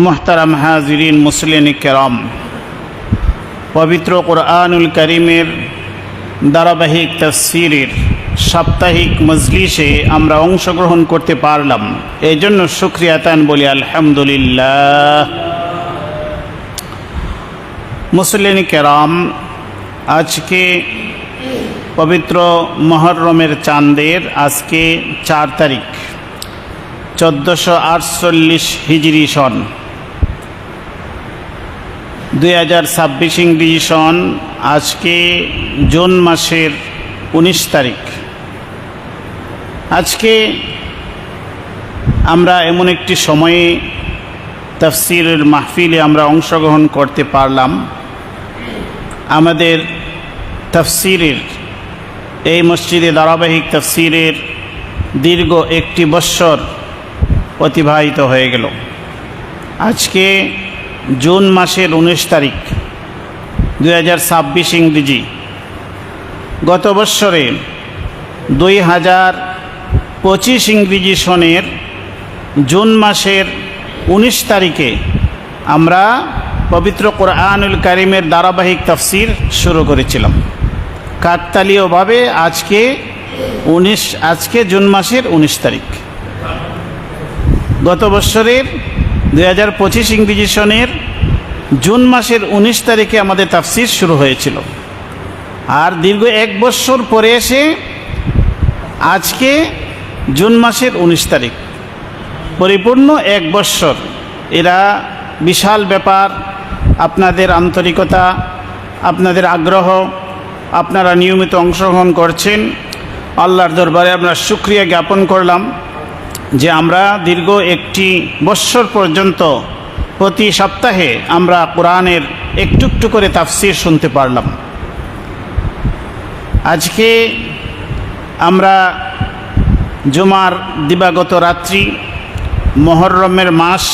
মুহতারাম হাজিরিন মুসলিম কেরাম, পবিত্র কুরআনুল কারীমের ধারাবাহিক তাফসীরের সাপ্তাহিক মজলিসে আমরা অংশগ্রহণ করতে পারলাম, এই জন্য শুকরিয়া তান বলি আলহামদুলিল্লাহ। মুসলিম কেরাম, আজকে পবিত্র মুহররমের চাঁদের আজকে 4 তারিখ 1448 হিজরি সন, 2026 ইংরেজি সন। আজকে জুন মাসের 19 তারিখ। আজকে আমরা এমন একটি সময়ে তাফসীরের মাহফিলে আমরা অংশগ্রহণ করতে পারলাম। আমাদের তাফসীরের এই মসজিদে ধারাবাহিক তাফসীরের দীর্ঘ 1 বৎসর অতিবাহিত হয়ে গেল। আজকে জুন মাসের 19 তারিখ 2026 ইংরেজি। গত বৎসরে 2025 ইংরেজি সনের জুন মাসের 19 তারিখে আমরা পবিত্র কুরআনুল কারীমের ধারাবাহিক তাফসীর শুরু করেছিলাম কাকতালীয়ভাবে। আজকে জুন মাসের 19 তারিখ। গত বৎসরের 2025 ইংরেজি সনের জুন মাসের 19 তারিখে আমাদের তাফসীর শুরু হয়েছিল। আর দীর্ঘ 1 বৎসর পরে এসে আজকে জুন মাসের 19 তারিখ, পরিপূর্ণ 1 বৎসর। এরা বিশাল ব্যাপার। আপনাদের আন্তরিকতা, আপনাদের আগ্রহ, আপনারা নিয়মিত অংশগ্রহণ করছেন, আল্লাহর দরবারে আমরা শুকরিয়া জ্ঞাপন করলাম যে আমরা দীর্ঘ 1 বৎসর পর্যন্ত প্রতি সপ্তাহে আমরা কোরআনের একটু একটু করে তাফসীর শুনতে পারলাম। আজকে আমরা জুমার দিবাগত রাত্রি, মুহররমের মাস,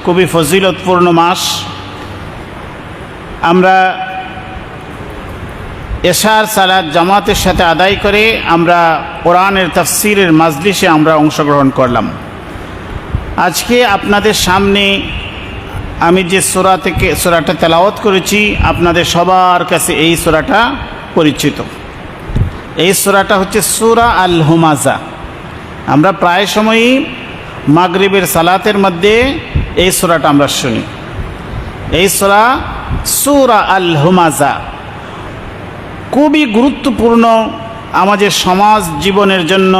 খুবই ফজিলতপূর্ণ মাস। আমরা এশার সালাত জামাতের সাথে আদায় করে আমরা কোরআনের তাফসীরের মাজলিসে আমরা অংশগ্রহণ করলাম। আজকে আপনাদের সামনে আমি যে সূরাটা তেলাওয়াত করেছি, আপনাদের সবার কাছে এই সূরাটা পরিচিত। এই সূরাটা হচ্ছে সূরা আল হুমাযা। আমরা প্রায় সময়ই মাগরিবের সালাতের মধ্যে এই সূরাটা আমরা শুনি। এই সূরা আল হুমাযা খুবই গুরুত্বপূর্ণ আমাদের সমাজ জীবনের জন্য,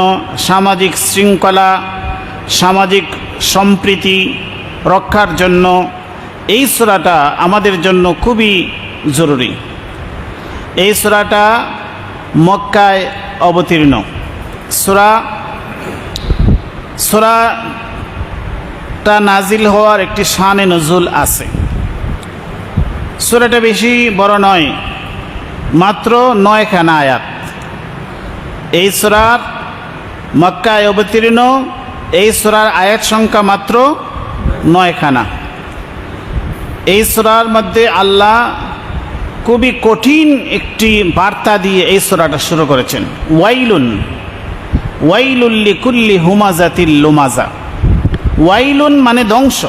সামাজিক শৃঙ্খলা, সামাজিক সম্প্রীতি রক্ষার জন্য এই সূরাটা আমাদের জন্য খুবই জরুরি। এই সূরাটা মক্কায় অবতীর্ণ সূরাটা নাজিল হওয়ার একটি শানে নজুল আছে। সূরাটা বেশি বড় নয়, মাত্র 9খানা আয়াত। এই সূরার মক্কায় অবতীর্ণ, এই সূরার আয়াত সংখ্যা মাত্র 9খানা। এই সূরার মধ্যে আল্লাহ খুবই কঠিন একটি বার্তা দিয়ে এই সূরাটা শুরু করেছেন। ওয়াইলুন লিকুল্লি হুমাজাতিল লুমাজা। ওয়াইলুন মানে ধ্বংস,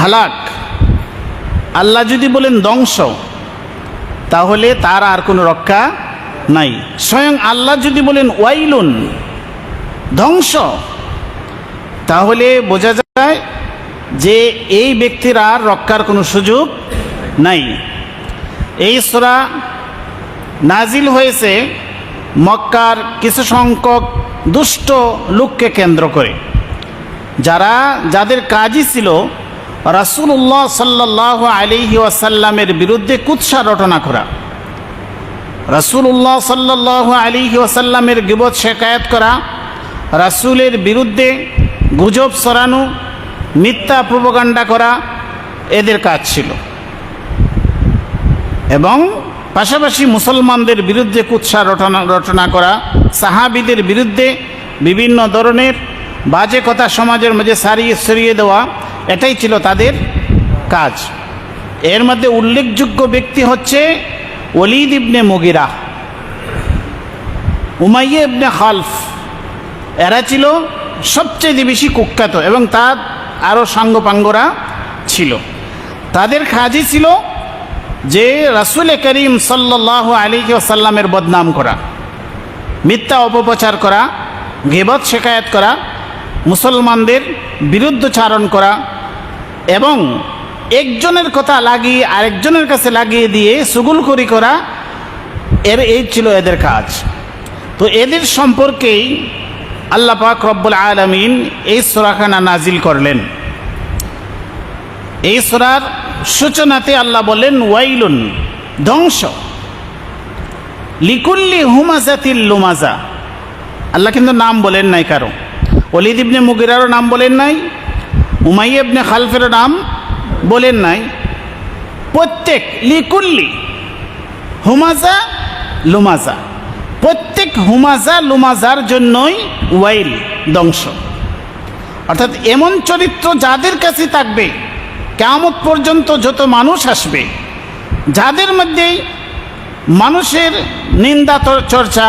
হালাক। আল্লাহ যদি বলেন ধ্বংস, তাহলে তার আর কোনো রক্ষা নাই। স্বয়ং আল্লাহ যদি বলেন ওয়াইলুন, ধ্বংস, তাহলে বোঝা যায় যে এই ব্যক্তির আর রক্ষার কোনো সুযোগ নাই। এই সূরা নাজিল হয়েছে মক্কার কিছু সংখ্যক দুষ্ট লোককে কেন্দ্র করে, যাদের কাজই ছিল রাসূলুল্লাহ সাল্লাল্লাহু আলাইহি ওয়াসাল্লামের বিরুদ্ধে কুৎসা রটনা করা, রাসূলুল্লাহ সাল্লাল্লাহু আলাইহি ওয়াসাল্লামের গীবত শিকায়াত করা, রাসূলের বিরুদ্ধে গুজব ছড়ানো, মিথ্যা প্রোপাগান্ডা করা এদের কাজ ছিল। এবং পাশাপাশি মুসলমানদের বিরুদ্ধে কুৎসা রটনা করা, সাহাবীদের বিরুদ্ধে বিভিন্ন ধরনের বাজে কথা সমাজের মাঝে ছড়িয়ে দেওয়া, এটাই ছিল তাদের কাজ। এর মধ্যে উল্লেখযোগ্য ব্যক্তি হচ্ছে ওলীদ ইবনে মুগিরা, উমাইয়া ইবনে খালফ। এরা ছিল সবচেয়ে বেশি কুখ্যাত এবং আরও সাঙ্গপাঙ্গরা ছিল। তাদের কাজই ছিল যে রাসূল করিম সাল্লাল্লাহু আলাইহি ওয়াসাল্লামের বদনাম করা, মিথ্যা অপপ্রচার করা, গীবত শেখায়াত করা, মুসলমানদের বিরুদ্ধচারণ করা এবং একজনের কথা লাগিয়ে আরেকজনের কাছে লাগিয়ে দিয়ে চুগলখড়ি করা, এই ছিল এদের কাজ। তো এদের সম্পর্কেই আল্লাহ পাক রব্বুল আলামিন এই সূরাখানা নাজিল করলেন। এই সূরার সূচনাতে আল্লাহ বললেন ওয়াইলুন, ধ্বংস, লিকুল্লি হুমাজাতিল লুমাজা। আল্লাহ কিন্তু নাম বলেন নাই কারো, ওয়ালিদ ইবনে মুগিরারও নাম বলেন নাই, উমাইয়া ইবনে খালফেরও নাম বলেন নাই। প্রত্যেক লিকুল্লি হুমাজা লুমাজা, প্রত্যেক হুমাজা লুমাজার জন্যই ওয়াইল, ধ্বংস। অর্থাৎ এমন চরিত্র যাদের কাছে থাকবে, কিয়ামত পর্যন্ত যত মানুষ আসবে, যাদের মধ্যে মানুষের নিন্দা চর্চা,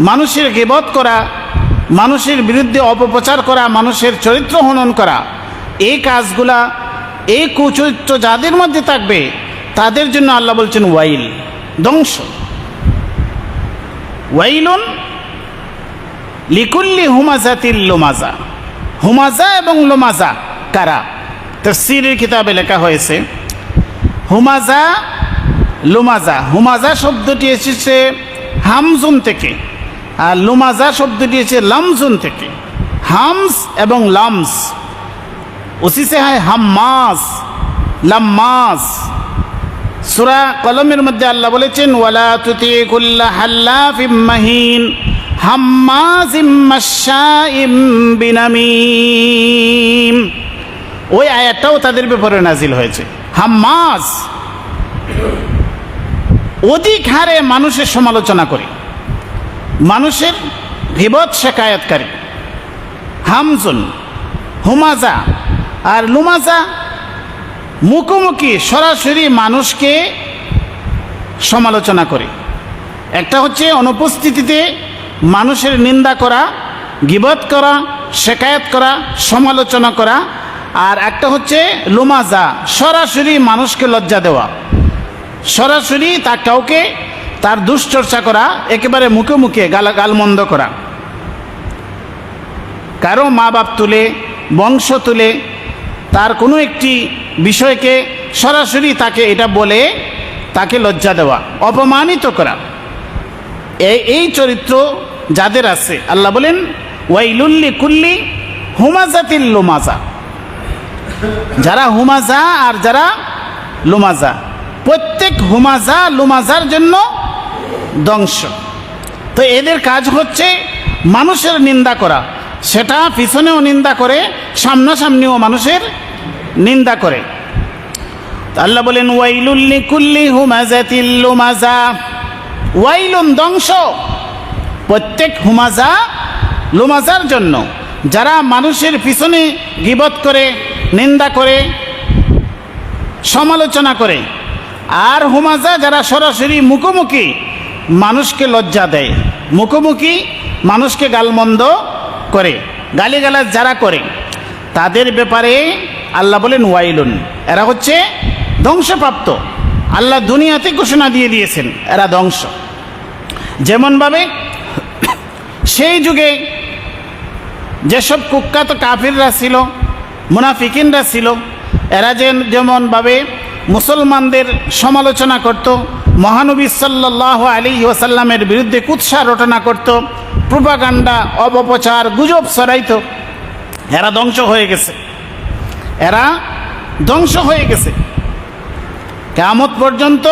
মানুষের গীবত করা, মানুষের বিরুদ্ধে অপপ্রচার করা, মানুষের চরিত্র হনন করা, এই কাজগুলা, এই কুচরিত্র যাদের মধ্যে থাকবে তাদের জন্য আল্লাহ বলছেন ওয়াইল, ধ্বংস। ওয়াইলুন লিকুল্লি হুমাজাতিল লুমাজা। হুমাজা এবং লুমাজা কারা? তাফসীরের কিতাবে লেখা হয়েছে হুমাজা লুমাজা। হুমাজা শব্দটি এসেছে হামজুন থেকে, আর লুমাজা শব্দটি এসেছে লামজুন থেকে। হামস এবং লামস উসি সে হয় হাম্মাস, লাম্মাস। সূরা কলমের মধ্যে আল্লাহ বলেছেন ওয়ালা তুতি কুল্লা হাল্লাফিম মাহিন হাম্মাজিম মাশাইম বিনামিম। ওই আয়াতটাও তাদের ব্যাপারে নাজিল হয়েছে। হাম্মাজ অধিক হারে মানুষের সমালোচনা করে, মানুষের গীবত শেখায়াতকারী। হামজুন, হুমাজা আর লুমাজা মুখোমুখি সরাসরি মানুষকে সমালোচনা করে। একটা হচ্ছে অনুপস্থিতিতে মানুষের নিন্দা করা, গীবত করা, শেখায়াত করা, সমালোচনা করা। আর একটা হচ্ছে লুমাজা, সরাসরি মানুষকে লজ্জা দেওয়া, সরাসরি কাউকে তার দুশ্চর্চা করা, একেবারে মুখে মুখে গালমন্দ করা। কারো মা বাপ তুলে, বংশ তুলে, তার কোনো একটি বিষয়কে সরাসরি তাকে এটা বলে তাকে লজ্জা দেওয়া, অপমানিত করা। এই চরিত্র যাদের আছে আল্লাহ বলেন ওয়াইলুল্লি কুল্লি হুমাজাতিল লুমাজা। যারা হুমাজা আর যারা লুমাজা, প্রত্যেক হুমাজা লুমাজার জন্য ধ্বংস। তো এদের কাজ হচ্ছে মানুষের নিন্দা করা, সেটা পিছনেও নিন্দা করে, সামনাসামনিও মানুষের নিন্দা করে। আল্লাহ বলেন ওয়াইলুল লিকুল্লি হুমাজাতিল লুমাজা। ওয়াইলুন, ধ্বংস, প্রত্যেক হুমাজা লুমাজার জন্য, যারা মানুষের পিছনে গীবত করে, নিন্দা করে, সমালোচনা করে। আর হুমাজা যারা সরাসরি মুখোমুখি মানুষকে লজ্জা দেয়, মুখোমুখি মানুষকে গালমন্দ করে, গালিগালাজ যারা করে, তাদের ব্যাপারে আল্লাহ বলেন ওয়াইলুন, এরা হচ্ছে ধ্বংসপ্রাপ্ত। আল্লাহ দুনিয়াতে ঘোষণা দিয়ে দিয়েছেন এরা ধ্বংস। যেমনভাবে সেই যুগে যেসব কুখ্যাত কাফিররা ছিল, মুনাফিকিনরা ছিল, এরা যেমনভাবে মুসলমানদের সমালোচনা করত, মহানবী সাল্লাল্লাহু আলাইহি ওয়াসাল্লামের বিরুদ্ধে কুৎসা রটনা করত, প্রোপাগান্ডা, অপপ্রচার, গুজব ছড়াইত, এরা ধ্বংস হয়ে গেছে। এরা ধ্বংস হয়ে গেছে। কিয়ামত পর্যন্ত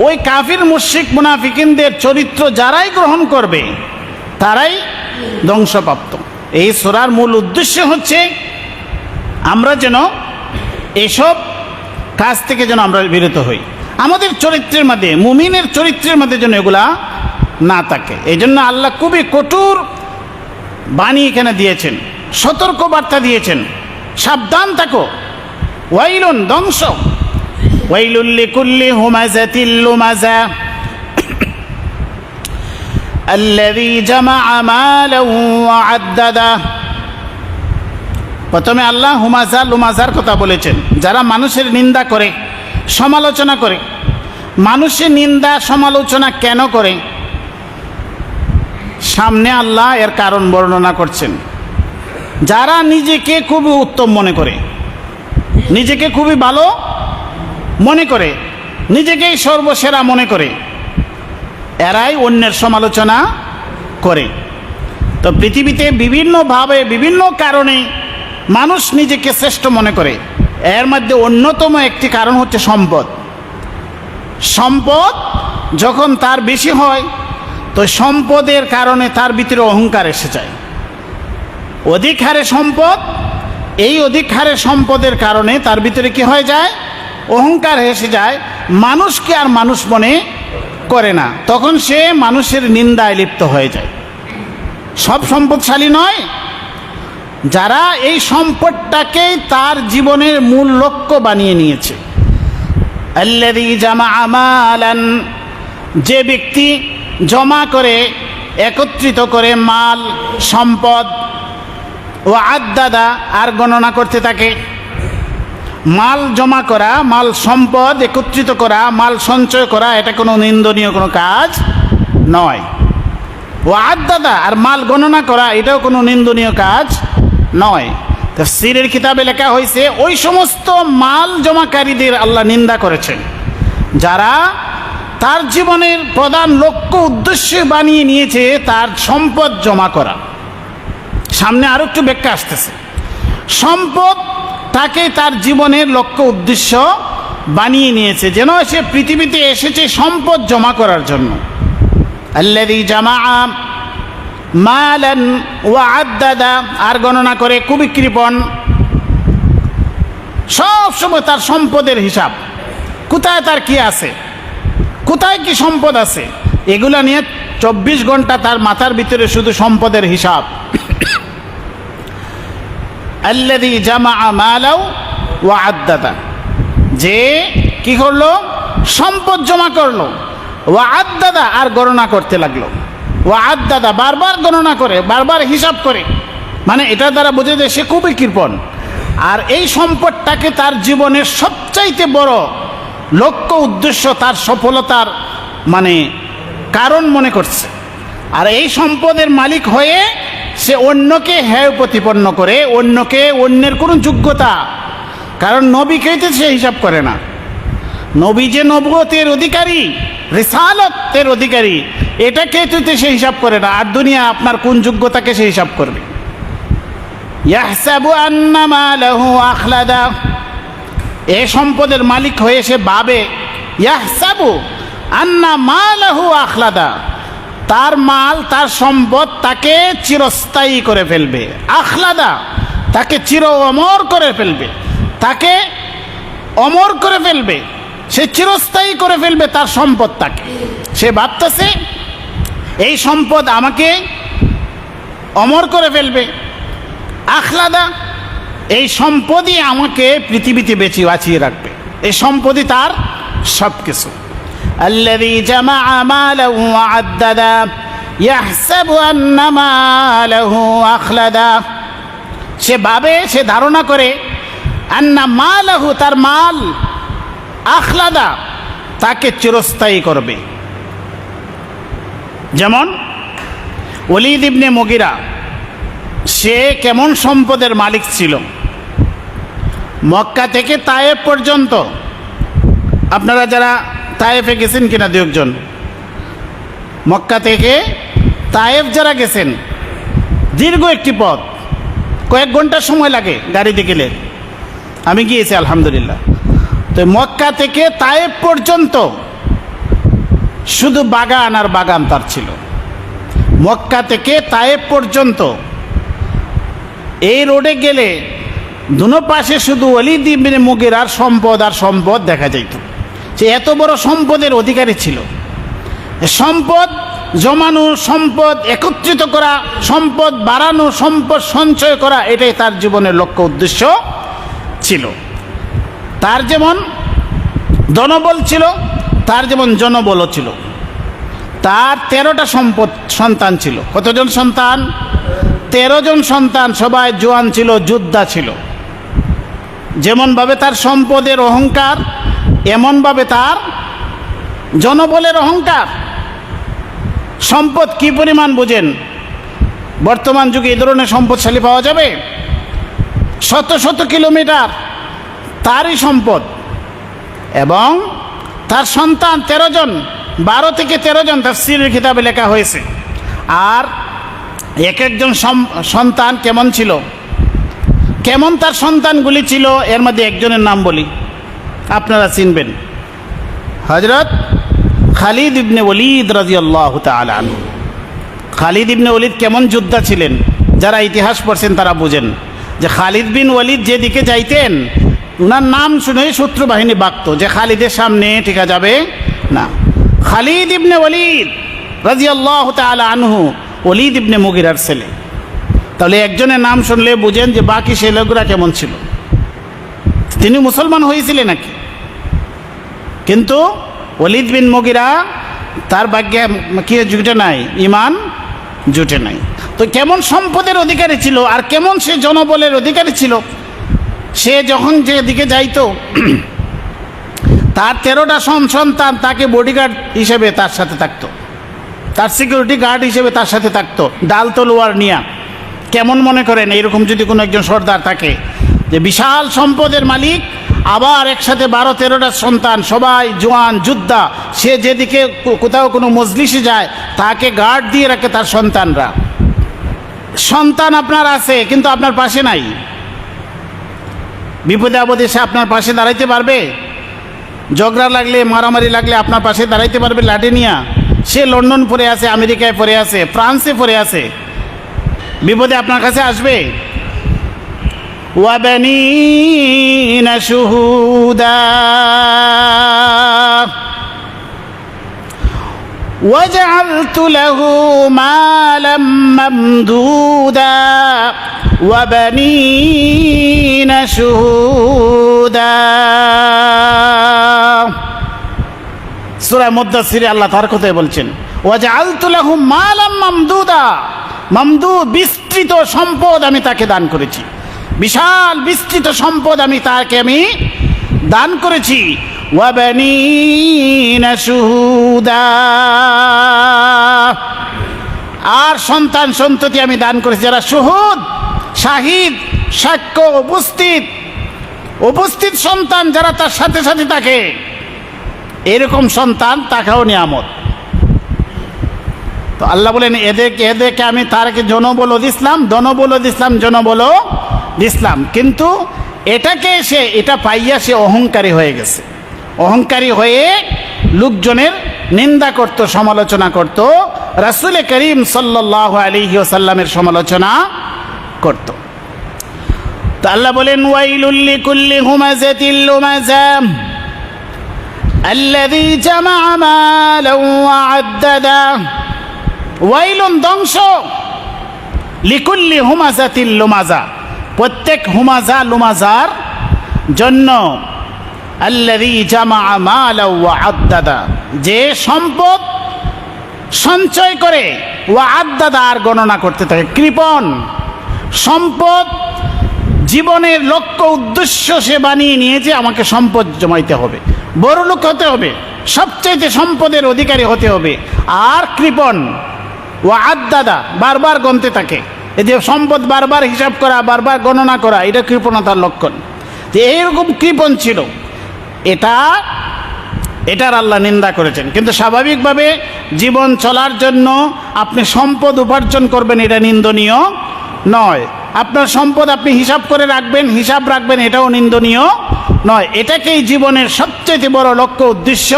ওই কাফির মুশরিক মুনাফিকিনদের চরিত্র যারাই গ্রহণ করবে তারাই ধ্বংসপ্রাপ্ত। এই সূরার মূল উদ্দেশ্য হচ্ছে আমরা যেন এসব কাজ থেকে যেন আমরা বিরত হই, আমাদের চরিত্রের মধ্যে, মুমিনের চরিত্রের মধ্যে যেন এগুলা না থাকে। এই জন্য আল্লাহ খুবই কঠোর বাণী এখানে দিয়েছেন, সতর্ক বার্তা দিয়েছেন, সাবধান থাকো। ওয়াইলুন, ধ্বংস। ওয়াইলুল লিকুল্লি হুমাজাতিল লুমাজা আল্লাযী জামাআ মালান ওয়া আদ্দাদা। প্রথমে আল্লাহ হুমাজা লুমাজার কথা বলেছেন, যারা মানুষের নিন্দা করে, সমালোচনা করে। মানুষের নিন্দা সমালোচনা কেন করে? সামনে আল্লাহ এর কারণ বর্ণনা করছেন। যারা নিজেকে খুবই উত্তম মনে করে, নিজেকে খুবই ভালো মনে করে, নিজেকেই সর্বসেরা মনে করে, এরাই অন্যের সমালোচনা করে। তো পৃথিবীতে বিভিন্নভাবে বিভিন্ন কারণে মানুষ নিজেকে শ্রেষ্ঠ মনে করে। এর মধ্যে অন্যতম একটি কারণ হচ্ছে সম্পদ। সম্পদ যখন তার বেশি হয়, তো সম্পদের কারণে তার ভিতরে অহংকার এসে যায়। অধিক হারে সম্পদ, এই অধিক হারে সম্পদের কারণে তার ভিতরে কি হয়ে যায়? অহংকার এসে যায়। মানুষকে আর মানুষ মনে করে না, তখন সে মানুষের নিন্দায় লিপ্ত হয়ে যায়। সব সম্পদশালী নয়, যারা এই সম্পদটাকেই তার জীবনের মূল লক্ষ্য বানিয়ে নিয়েছে। আল্লাযী জামাআ মালান, যে ব্যক্তি জমা করে, একত্রিত করে মাল সম্পদ, ও আদ্দাদা, আর গণনা করতে থাকে। মাল জমা করা, মাল সম্পদ একত্রিত করা, মাল সঞ্চয় করা, এটা কোনো নিন্দনীয় কোনো কাজ নয়। ও আদ্দাদা, আর মাল গণনা করা, এটাও কোনো নিন্দনীয় কাজ নয়। তাফসীরের কিতাবে লেখা হয়েছে, ওই সমস্ত মাল জমাকারীদের আল্লাহ নিন্দা করেছেন যারা তার জীবনের প্রধান লক্ষ্য উদ্দেশ্য বানিয়ে নিয়েছে তার সম্পদ জমা করা। সামনে আরো একটু ব্যাখ্যা আসতেছে। সম্পদ তাকে তার জীবনের লক্ষ্য উদ্দেশ্য বানিয়ে নিয়েছে, যেন সে পৃথিবীতে এসেছে সম্পদ জমা করার জন্য। আল্লাযী জামাআ মালান ওয়া আদ্দাদা, আর গণনা করে, খুবই কৃপণ, সব সময় তার সম্পদের হিসাব, কোথায় তার কি আছে, কোথায় কি সম্পদ আছে, এগুলা নিয়ে 24 ঘন্টা তার মাথার ভিতরে শুধু সম্পদের হিসাব। আল্লাযী জামাআ মালাও ওয়া আদ্দাদা, যে কি করলো? সম্পদ জমা করলো। ওয়া আদ্দাদা, আর গণনা করতে লাগলো। ওয়া আদ্দাদা, বারবার গণনা করে, বারবার হিসাব করে, মানে এটা দ্বারা বোঝা যায় সে খুবই কৃপণ। আর এই সম্পদটাকে তার জীবনের সবচাইতে বড় লক্ষ্য উদ্দেশ্য, তার সফলতার মানে কারণ মনে করছে। আর এই সম্পদের মালিক হয়ে সে অন্যকে হেয় প্রতিপন্ন করে, অন্যের কোনো যোগ্যতা, কারণ নবীকে সে হিসাব করে না। নবী যে নবুয়তের অধিকারী, রিসালাতের অধিকারী, এটাকে সে হিসাব করে না। আর দুনিয়া আপনার কোন যোগ্যতাকে সে হিসাব করবে? ইয়াহসাবু আন্না মালাহু আখলাদা, এই সম্পদের মালিক হয়ে সে ভাবে, ইয়াহসাবু আন্না মালাহু আখলাদা, তার মাল, তার সম্পদ তাকে চিরস্থায়ী করে ফেলবে। আখলাদা, তাকে চির অমর করে ফেলবে, তাকে অমর করে ফেলবে, সে চিরস্থায়ী করে ফেলবে তার সম্পদটাকে। সে ভাবতেছে এই সম্পদ আমাকে অমর করে ফেলবে। আখলাদা, এই সম্পদই আমাকে পৃথিবীতে বাঁচিয়ে রাখবে, এই সম্পদই তার সব কিছু। আল্লাযী জামাআ মালাহু ওয়া আদ্দাদা ইয়াহসাবু আন্না মালাহু আখলাদা, সে ভাবে, সে ধারণা করে, আন্না মালাহু, তার মাল, আখলাদা, তাকে চিরস্থায়ী করবে। যেমন ওলীদ ইবনে মুগীরা, সে কেমন সম্পদের মালিক ছিল। মক্কা থেকে তায়েফ পর্যন্ত, আপনারা যারা তায়েফে গেছেন কিনা দু একজন, মক্কা থেকে তায়েফ যারা গেছেন, দীর্ঘ একটি পথ, কয়েক ঘন্টা সময় লাগে গাড়িতে গেলে। আমি গিয়েছি আলহামদুলিল্লাহ। তো মক্কা থেকে তায়েফ পর্যন্ত শুধু বাগান আর বাগান তার ছিল। মক্কা থেকে তায়েফ পর্যন্ত এই রোডে গেলে দুনো পাশে শুধু ওলীদ ইবনে মুগীরার সম্পদ আর সম্পদ দেখা যাইত। সে এত বড় সম্পদের অধিকারী ছিল। সম্পদ জমানো, সম্পদ একত্রিত করা, সম্পদ বাড়ানো, সম্পদ সঞ্চয় করা, এটাই তার জীবনের লক্ষ্য উদ্দেশ্য ছিল। তার যেমন ধনবল ছিল, তার যেমন জনবলও ছিল। তার 13টা সন্তান ছিল। কতজন সন্তান? 13 জন সন্তান, সবাই জোয়ান ছিল, যোদ্ধা ছিল। যেমনভাবে তার সম্পদের অহংকার, এমনভাবে তার জনবলের অহংকার। সম্পদ কি পরিমাণ বুঝেন? বর্তমান যুগে এই ধরনের সম্পদশালী পাওয়া যাবে? শত শত কিলোমিটার তারই সম্পদ, এবং তার সন্তান 13 জন, 12 থেকে 13 জন তাফসীরের কিতাবে লেখা হয়েছে। আর এক একজন সন্তান কেমন ছিল, কেমন তার সন্তানগুলি ছিল, এর মধ্যে একজনের নাম বলি, আপনারা চিনবেন, হযরত খালিদ ইবনে ওলীদ রাদিয়াল্লাহু তাআলা আনহু। খালিদ ইবনে ওলীদ কেমন যোদ্ধা ছিলেন, যারা ইতিহাস পড়ছেন তারা বুঝেন যে খালিদ বিন ওলীদ যেদিকে যাইতেন, ওনার নাম শুনেই শত্রু বাহিনী বাকত যে খালিদের সামনে টিকা যাবে না। খালিদ ইবনে ওলীদ রাদিয়াল্লাহু তাআলা আনহু ওলীদ ইবনে মুগিরার ছেলে। তাহলে একজনের নাম শুনলে বুঝেন যে বাকি ছেলেগুলা কেমন ছিল। তিনি মুসলমান হয়েছিলেন নাকি? কিন্তু ওলীদ বিন মুগিরা তার ভাগ্যে কি জুটে নাই, ইমান জুটে নাই। তো কেমন সম্পদের অধিকারী ছিল, আর কেমন সে জনবলের অধিকারী ছিল। সে যখন যেদিকে যাইতো, তার 13টা সন্তান তাকে বডিগার্ড হিসেবে তার সাথে থাকতো, তার সিকিউরিটি গার্ড হিসেবে তার সাথে থাকতো, ডাল তলোয়ার নিয়া। কেমন মনে করেন এরকম যদি কোনো একজন সর্দার থাকে, যে বিশাল সম্পদের মালিক, আবার একসাথে 12-13টা সন্তান, সবাই জোয়ান যোদ্ধা, সে যেদিকে কোথাও কোনো মজলিসে যায় তাকে গার্ড দিয়ে রাখে তার সন্তানরা। সন্তান আপনার আছে কিন্তু আপনার পাশে নাই, বিপদে আপদে সে আপনার পাশে দাঁড়াইতে পারবে? ঝগড়া লাগলে, মারামারি লাগলে আপনার পাশে দাঁড়াইতে পারবে লাঠি নিয়া? সে লন্ডন পড়ে আছে, আমেরিকায় পড়ে আছে, ফ্রান্সে পড়ে আছে, বিপদে আপনার কাছে আসবে? ওয়াবানিনা শুহুদা ওয়াজআলতু লাহু মালাম মামদুদা ওয়াবানিনা শুহুদা। সূরা মুদ্দাসসিরে আল্লাহ তার কথাই বলছেন, ওয়াজআলতু লাহু মালাম মামদুদা, মামদুদ বিস্তৃত সম্পদ আমি তাকে দান করেছি, বিশাল বিস্তৃত সম্পদ আমি তাকে দান করেছি। ওয়াবানিনা শুহুদা, আর সন্তান সন্ততি আমি দান করেছি যারা শুহুদ, শাহিদ, সাক্ষ্য, উপস্থিত সন্তান, যারা তার সাথে সাথে থাকে, এরকম সন্তান তাকেও নিয়ামত। তো আল্লাহ বলেন এদেরকে আমি তারকে জনবল দিলাম, ধনবল দিলাম, জনবল দিলাম। কিন্তু এটা পাইয়া সে অহংকারী হয়ে গেছে। অহংকারী হয়ে লোকজনের নিন্দা করত, সমালোচনা করত, রাসূল করিম সাল্লাল্লাহু আলাইহি ওয়াসাল্লামের সমালোচনা করত। তো আল্লাহ বলেন, ওয়াইলুল লিকুল্লি হুমাযাতিল লুমাযা আল্লাযী জামাআ মালান ওয়া আদ্দাদা। ওয়াইলুন, ধ্বংস, লিকুল্লি হুমাযাতিল লুমাযা, প্রত্যেক হুমাযা লুমাযার জন্য, আল্লাযী জামাআ মালান ওয়া আদ্দাদা, যে সম্পদ সঞ্চয় করে, ওয়া আদ্দাদা, আর গণনা করতে থাকে। কৃপণ সম্পদ জীবনের লক্ষ্য উদ্দেশ্য সে বানিয়ে নিয়েছে, আমাকে সম্পদ জমাইতে হবে, বড় লোক হতে হবে, সবচাইতে সম্পদের অধিকারী হতে হবে। আর কৃপণ, ওয়া আদ্দাদা, বারবার গণতে থাকে। এই যে সম্পদ বারবার হিসাব করা, বারবার গণনা করা, এটা কৃপণতার লক্ষণ। যে এইরকম কৃপণ ছিল, এটার আল্লাহ নিন্দা করেছেন। কিন্তু স্বাভাবিকভাবে জীবন চলার জন্য আপনি সম্পদ উপার্জন করবেন, এটা নিন্দনীয় নয়। আপনার সম্পদ আপনি হিসাব করে রাখবেন, হিসাব রাখবেন, এটাও নিন্দনীয় নয়। এটাকেই জীবনের সবচেয়ে বড় লক্ষ্য উদ্দেশ্য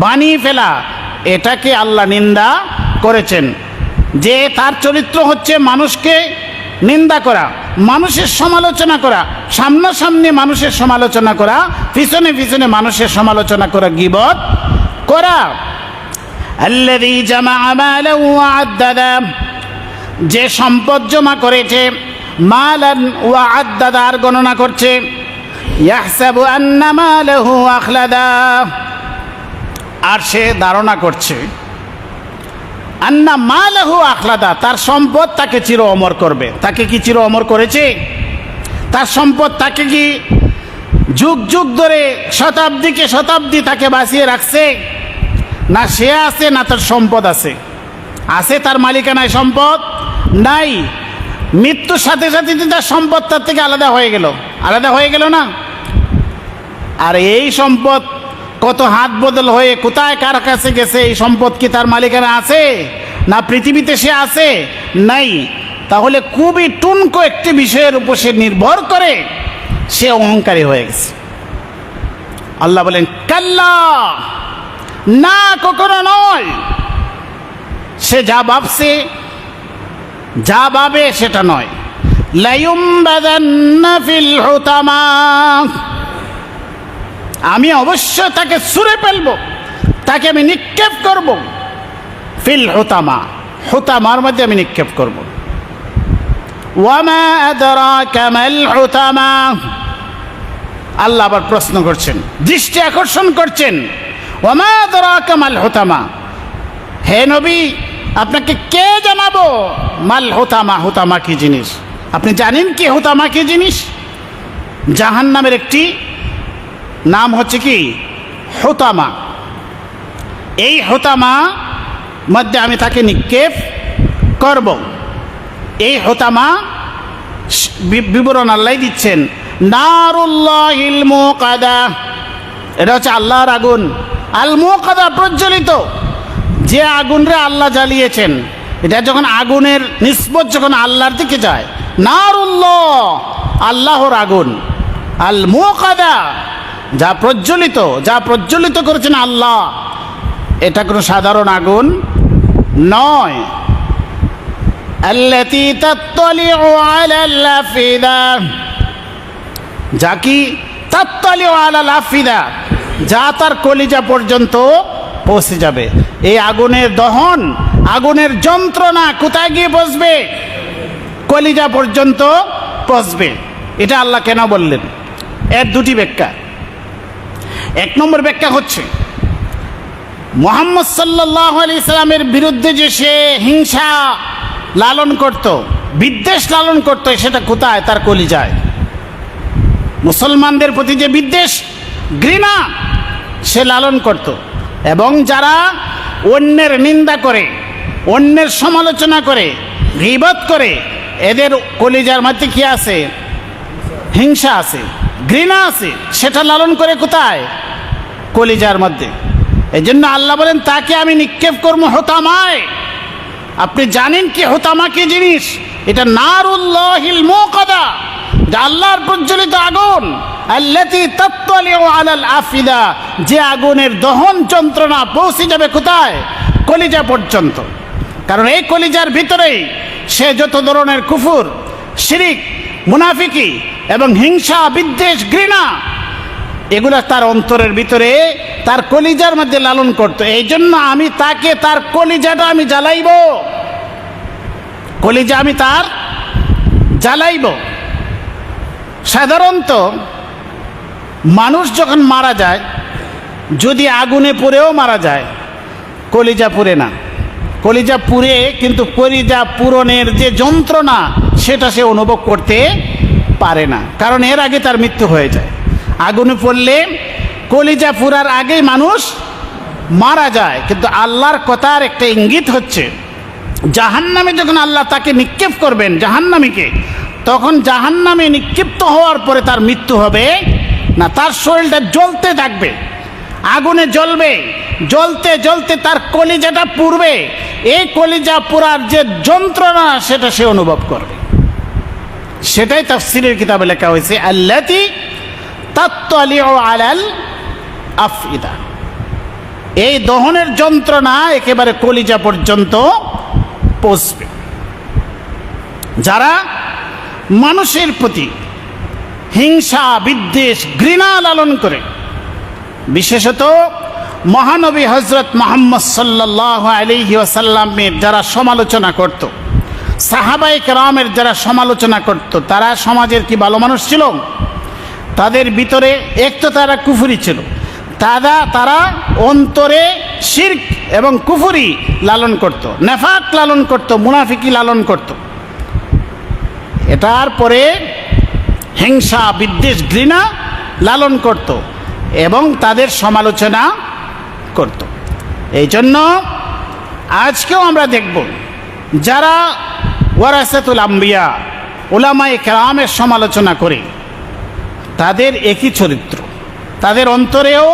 বানিয়ে ফেলা, এটাকে আল্লাহ নিন্দা করেছেন। যে তার চরিত্র হচ্ছে মানুষকে নিন্দা করা, মানুষের সমালোচনা করা, সামনাসামনি মানুষের সমালোচনা করা, পিছনে পিছনে মানুষের সমালোচনা করা, গীবত করা। আল্লাযী জামাআ মালান ওয়া আদ্দাদা, যে সম্পদ জমা করেছে, মালান ওয়া আদ্দাদা, আর গণনা করছে। ইয়াহসাবু আন্না মালাহু আখলাদা, আর সে ধারণা করছে আন্না মালাহু আখলাদা, তার সম্পদ তাকে চির অমর করবে। তাকে কি চির অমর করেছে? তার সম্পদ তাকে কি যুগ যুগ ধরে শতাব্দীকে শতাব্দী তাকে বাঁচিয়ে রাখছে? না সে আছে না তার সম্পদ আছে। আছে তার মালিকানায় সম্পদ নাই, মৃত্যুর সাথে সাথে তার সম্পদ তার থেকে আলাদা হয়ে গেল না? আর এই সম্পদ কত হাত বদল হয়ে কোথায় কার কাছে গেছে? এই সম্পদ কি তার মালিকানা আছে? না পৃথিবীতে সে আছে? নাই। তাহলে খুবই টুনকো একটি বিষয়ের উপর সে নির্ভর করে সে অহংকারী হয়ে গেছে। আল্লাহ বলেন কাল্লা, না কখনো নয়। সে যা ভাবছে যা ভাবে সেটা নয়। লায়ুমবাদান্না ফিল হুতামা, আমি অবশ্যই তাকে ছুঁড়ে ফেলবো, তাকে আমি নিক্ষেপ করব। ফিল হুতামা, হুতামার মধ্যে আমি নিক্ষেপ করব। ওয়ামা আদরাকা মাল হুতামা, আল্লাহ আবার প্রশ্ন করছেন, দৃষ্টি আকর্ষণ করছেন। ওয়ামা আদরাকা মাল হুতামা, হে নবী আপনাকে কে জানাবো মাল হুতামা, হুতামা কি জিনিস? আপনি জানেন কি হুতামা কি জিনিস? জাহান্নামের একটি নাম হচ্ছে কি হুতামা। এই হুতামা মধ্যে আমি তাকে নিক্ষেপ করব। এই হুতামা বিবরণ আল্লাহ দিচ্ছেন, নারুল্লাহিল মুকাদা, এটা হচ্ছে আল্লাহর আগুন। আল মুকাদা, প্রজ্বলিত যে আগুন রে আল্লাহ জ্বালিয়েছেন। এটা যখন আগুনের নিসবত যখন আল্লাহর দিকে যায়, নারুল্লাহ, আল্লাহর আগুন। আল মুকাদা, যা প্রজ্বলিত করেছেন আল্লাহ, এটা কোনো সাধারণ আগুন নয়। আল্লাতী তাত্তালিউ আলাল আফিদা, যা কি তাত্তালিউ আলাল আফিদা, যা তার কলিজা পর্যন্ত পৌঁছে যাবে। এই আগুনের দহন, আগুনের যন্ত্রণা কোথায় গিয়ে বসবে? কলিজা পর্যন্ত পৌঁছবে। এটা আল্লাহ কেন বললেন? এর দুটি ব্যাখ্যা। এক নম্বর ব্যাখ্যা হচ্ছে, মুহাম্মদ সাল্লাল্লাহু আলাইহি সাল্লামের বিরুদ্ধে যে সে হিংসা লালন করত, বিদ্বেষ লালন করত, সেটা কোথায়? তার কলিজায়। মুসলমানদের প্রতি যে বিদ্বেষ, ঘৃণা সে লালন করত। এবং যারা অন্যের নিন্দা করে, অন্যের সমালোচনা করে, গীবত করে, এদের কলিজার মধ্যে কি আছে? হিংসা আছে, ঘৃণা আছে। সেটা লালন করে কোথায়? কলিজার মধ্যে। এই জন্য আল্লাহ বলেন তাকে আমি নিক্ষেপ করবো হুতামায়। আপনি জানেন কি হুতামা কি জিনিস? এটা নারুল্লাহিল মুকাদা, আল্লাহর প্রজ্বলিত আগুন। আল্লাতী তাত্তালিউ আলাল আফিদা, যে আগুনের দহন যন্ত্রণা পৌঁছে যাবে কোথায়? কলিজা পর্যন্ত। কারণ এই কলিজার ভিতরেই সে যত ধরনের কুফর, শিরিক, মুনাফিকি এবং হিংসা, বিদ্বেষ, ঘৃণা, এগুলা তার অন্তরের ভিতরে, তার কলিজার মধ্যে লালন করতো। এই জন্য আমি তাকে, তার কলিজাটা আমি জ্বালাইব, কলিজা আমি তার জ্বালাইব। সাধারণত মানুষ যখন মারা যায়, যদি আগুনে পুড়েও মারা যায়, কলিজা পুড়ে না। কলিজা পুড়ে, কিন্তু কলিজা পুরনের যে যন্ত্রণা সেটা সে অনুভব করতে পারে না, কারণ এর আগে তার মৃত্যু হয়ে যায়। আগুনে পড়লে কলিজা পুরার আগেই মানুষ মারা যায়। কিন্তু আল্লাহর কথার একটা ইঙ্গিত হচ্ছে, জাহান্নামে যখন আল্লাহ তাকে নিক্ষেপ করবেন, জাহান্নামীকে, তখন জাহান্নামে নিক্ষিপ্ত হওয়ার পরে তার মৃত্যু হবে না, তার শরীরটা জ্বলতে থাকবে, আগুনে জ্বলবে, জ্বলতে জ্বলতে তার কলিজাটা পুড়বে। এই কলিজা পুরার যে যন্ত্রণা সেটা সে অনুভব করবে। সেটাই তাফসীরের কিতাবে লেখা হয়েছে, আল্লাতী তাত্তালিউ আলাল আফইদা। এই দহনের যন্ত্রণা একেবারে কলিজা পর্যন্ত পৌঁছবে। যারা মানুষের প্রতি হিংসা, বিদ্বেষ, ঘৃণা লালন করে, বিশেষত মহানবী হযরত মুহাম্মদ সাল্লাল্লাহু আলাইহি ওয়াসাল্লামের যারা সমালোচনা করত, সাহাবায়ে কেরামের যারা সমালোচনা করত, তারা সমাজের কি ভালো মানুষ ছিল? তাদের ভিতরে এক তো তারা কুফরি ছিল, তারা অন্তরে শিরক এবং কুফরি লালন করত, নেফাক লালন করত, মুনাফিকি লালন করত। এটার পরে হিংসা, বিদ্বেষ, ঘৃণা লালন করত এবং তাদের সমালোচনা করত। এই জন্য আজকেও আমরা দেখব যারা ওয়ারাসাতুল আম্বিয়া, উলামায়ে কেরামের সমালোচনা করে, তাদের একই চরিত্র, তাদের অন্তরেও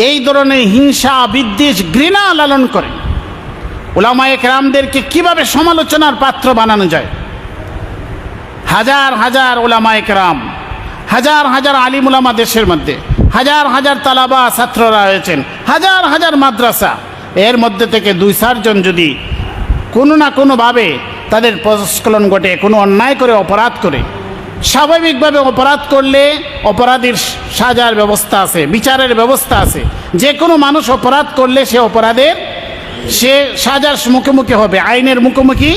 এই ধরনের হিংসা, বিদ্বেষ, ঘৃণা লালন করে। উলামায়ে কেরামদেরকে কিভাবে সমালোচনার পাত্র বানানো যায়। হাজার হাজার উলামায়ে কেরাম, হাজার হাজার আলিম উলামা দেশের মধ্যে, হাজার হাজার তালাবা ছাত্ররা রয়েছেন, হাজার হাজার মাদ্রাসা, এর মধ্যে থেকে 2-4 জন যদি কোনো না কোনোভাবে তাদের পদস্খলন ঘটে, কোনো অন্যায় করে, অপরাধ করে, স্বাভাবিকভাবে অপরাধ করলে অপরাধীর সাজার ব্যবস্থা আছে, বিচারের ব্যবস্থা আছে। যে কোনো মানুষ অপরাধ করলে সে অপরাধের সে সাজার মুখোমুখি হবে, আইনের মুখোমুখি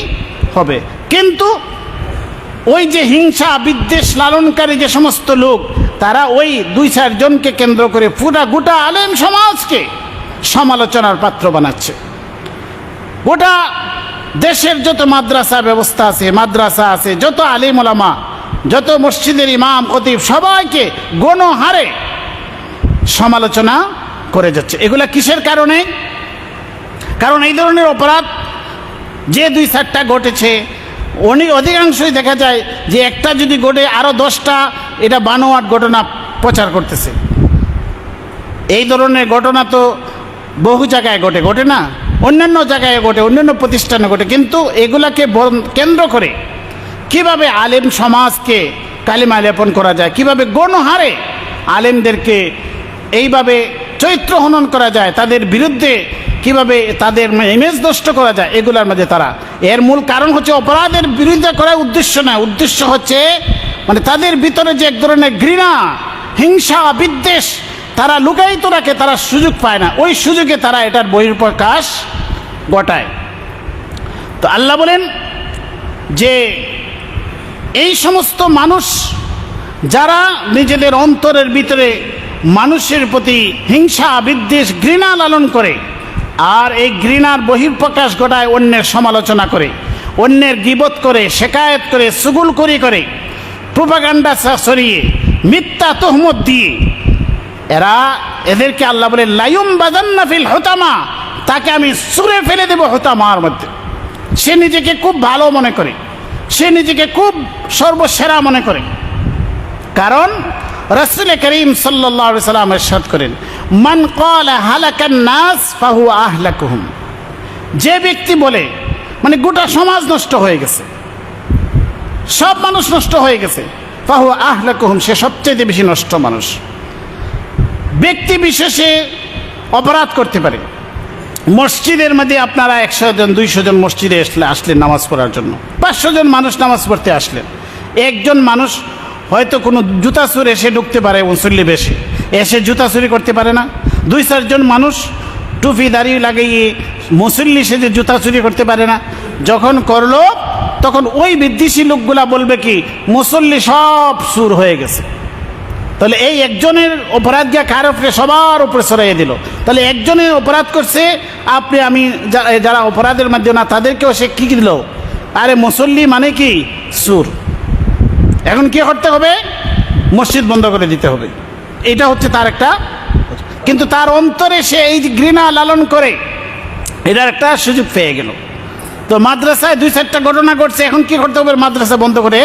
হবে। কিন্তু ওই যে হিংসা, বিদ্বেষ লালনকারী যে সমস্ত লোক, তারা ওই 2-4 জনকে কেন্দ্র করে পুরা গোটা আলেম সমাজকে সমালোচনার পাত্র বানাচ্ছে। গোটা দেশের যত মাদ্রাসা ব্যবস্থা আছে, মাদ্রাসা আছে, যত আলিম ওলামা, যত মসজিদের ইমাম, খতিব, সবাইকে গণহারে সমালোচনা করে যাচ্ছে। এগুলা কিসের কারণে? কারণ এই ধরনের অপরাধ যে 2-4টা ঘটেছে, অধিকাংশই দেখা যায় যে একটা যদি ঘটে আরও 10টা এটা বানোয়াট ঘটনা প্রচার করতেছে। এই ধরনের ঘটনা তো বহু জায়গায় ঘটে না, অন্যান্য জায়গায় ঘটে, অন্যান্য প্রতিষ্ঠানে ঘটে। কিন্তু এগুলাকে কেন্দ্র করে কিভাবে আলেম সমাজকে কালিমা লেপন করা যায়, কিভাবে গণহারে আলেমদেরকে এইভাবে চরিত্র হনন করা যায়, তাদের বিরুদ্ধে কিভাবে তাদের ইমেজ নষ্ট করা যায়, এগুলোর মধ্যে তারা, এর মূল কারণ হচ্ছে অপরাধের বিরুদ্ধে করার উদ্দেশ্য না, উদ্দেশ্য হচ্ছে মানে তাদের ভিতরে যে এক ধরনের ঘৃণা, হিংসা, বিদ্বেষ তারা লুকায়িত রাখে, তারা সুযোগ পায় না, ওই সুযোগে তারা এটার বহিঃপ্রকাশ ঘটায়। তো আল্লাহ বলেন যে এই সমস্ত মানুষ যারা নিজেদের অন্তরের ভিতরে মানুষের প্রতি হিংসা, বিদ্বেষ, ঘৃণা লালন করে, আর এই ঘৃণার বহিঃপ্রকাশ ঘটায় অন্যের সমালোচনা করে, অন্যের গীবত করে, শেকায়েত করে, চুগলখড়ি করে, প্রোপাগান্ডা ছড়িয়ে, মিথ্যা তহমত দিয়ে, এদেরকে আল্লাহ বলে লায়ুম বাজান্না ফিল হুতামা, তাকে আমি ছুঁড়ে ফেলে দেব হুতামার মধ্যে। সে নিজেকে খুব ভালো মনে করে, সে নিজেকে খুব সর্বসেরা মনে করে। কারণ রাসূল করিম সাল্লাল্লাহু আলাইহি ওয়াসাল্লাম ইরশাদ করেন, মান ক্বালা হালাকান নাস ফাহুয়া আহলাকুহুম, যে ব্যক্তি বলে মানে গোটা সমাজ নষ্ট হয়ে গেছে, সব মানুষ নষ্ট হয়ে গেছে, ফাহুয়া আহলাকুহুম, সে সবচেয়ে বেশি নষ্ট মানুষ। ব্যক্তি বিশেষে অপরাধ করতে পারে। মসজিদের মধ্যে আপনারা 100 জন 200 জন মসজিদে আসলেন নামাজ পড়ার জন্য, 500 জন মানুষ নামাজ পড়তে আসলেন। একজন মানুষ হয়তো কোনো জুতা চোর এসে ঢুকতে পারে, মুসল্লি বেশি এসে জুতা চুরি করতে পারে না। 2-4 জন মানুষ টুপি দাঁড়িয়ে লাগিয়ে মুসল্লি সেজে জুতা চুরি করতে পারে না। যখন করলো তখন ওই বিদ্বেষী লোকগুলা বলবে কি, মুসল্লি সব চুর হয়ে গেছে। তাহলে এই একজনের অপরাধ গিয়া কার উপরে, সবার উপরে ছড়াইয়ে দিল। তাহলে একজনের অপরাধ করছে, আপনি আমি যারা অপরাধের মধ্যে না তাদেরকেও সে কী দিল, আরে মুসল্লি মানে কি চুর। এখন কি করতে হবে? মসজিদ বন্ধ করে দিতে হবে। এটা হচ্ছে তার একটা, কিন্তু তার অন্তরে সে এই যে ঘৃণা লালন করে, এটার একটা সুযোগ পেয়ে গেল। তো মাদ্রাসায় 2-4টা ঘটনা ঘটছে, এখন কি করতে হবে? মাদ্রাসা বন্ধ করে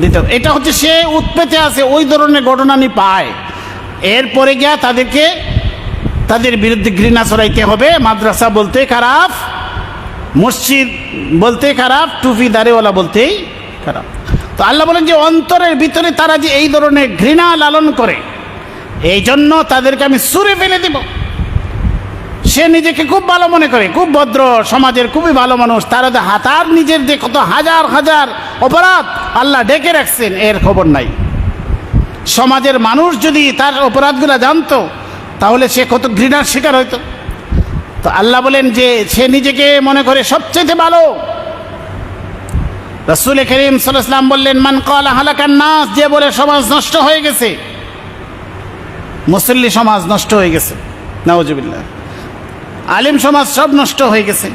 দিতে হবে। এটা হচ্ছে সে উৎপেতে আছে, ওই ধরনের ঘটনা নিয়ে পায়, এরপরে গিয়া তাদেরকে তাদের বিরুদ্ধে ঘৃণা ছড়াইতে হবে। মাদ্রাসা বলতে খারাপ, মসজিদ বলতে খারাপ, টুপি দাড়িওয়ালা বলতেই খারাপ। তো আল্লাহ বলেন যে অন্তরের ভিতরে তারা যে এই ধরনের ঘৃণা লালন করে, এই জন্য তাদেরকে আমি ছুঁড়ে ফেলে দেব। সে নিজেকে খুব ভালো মনে করে, খুব ভদ্র, সমাজের খুবই ভালো মানুষ, তার নিজের যে কত হাজার হাজার অপরাধ আল্লাহ ডেকে রাখছেন, এর খবর নাই। সমাজের মানুষ যদি তার অপরাধগুলো জানতো তাহলে সে কত ঘৃণার শিকার হইতো। তো আল্লাহ বলেন যে সে নিজেকে মনে করে সবচেয়ে ভালো। রাসূল করিম সাল্লাল্লাহু আলাইহি ওয়াসাল্লাম বললেন, মান ক্বালা হালাকান নাস, যে বলে সমাজ নষ্ট হয়ে গেছে, মুসল্লি সমাজ নষ্ট হয়ে গেছে, নাউজুবিল্লাহ। আলিম সমাজ সব নষ্ট হয়ে গেছে,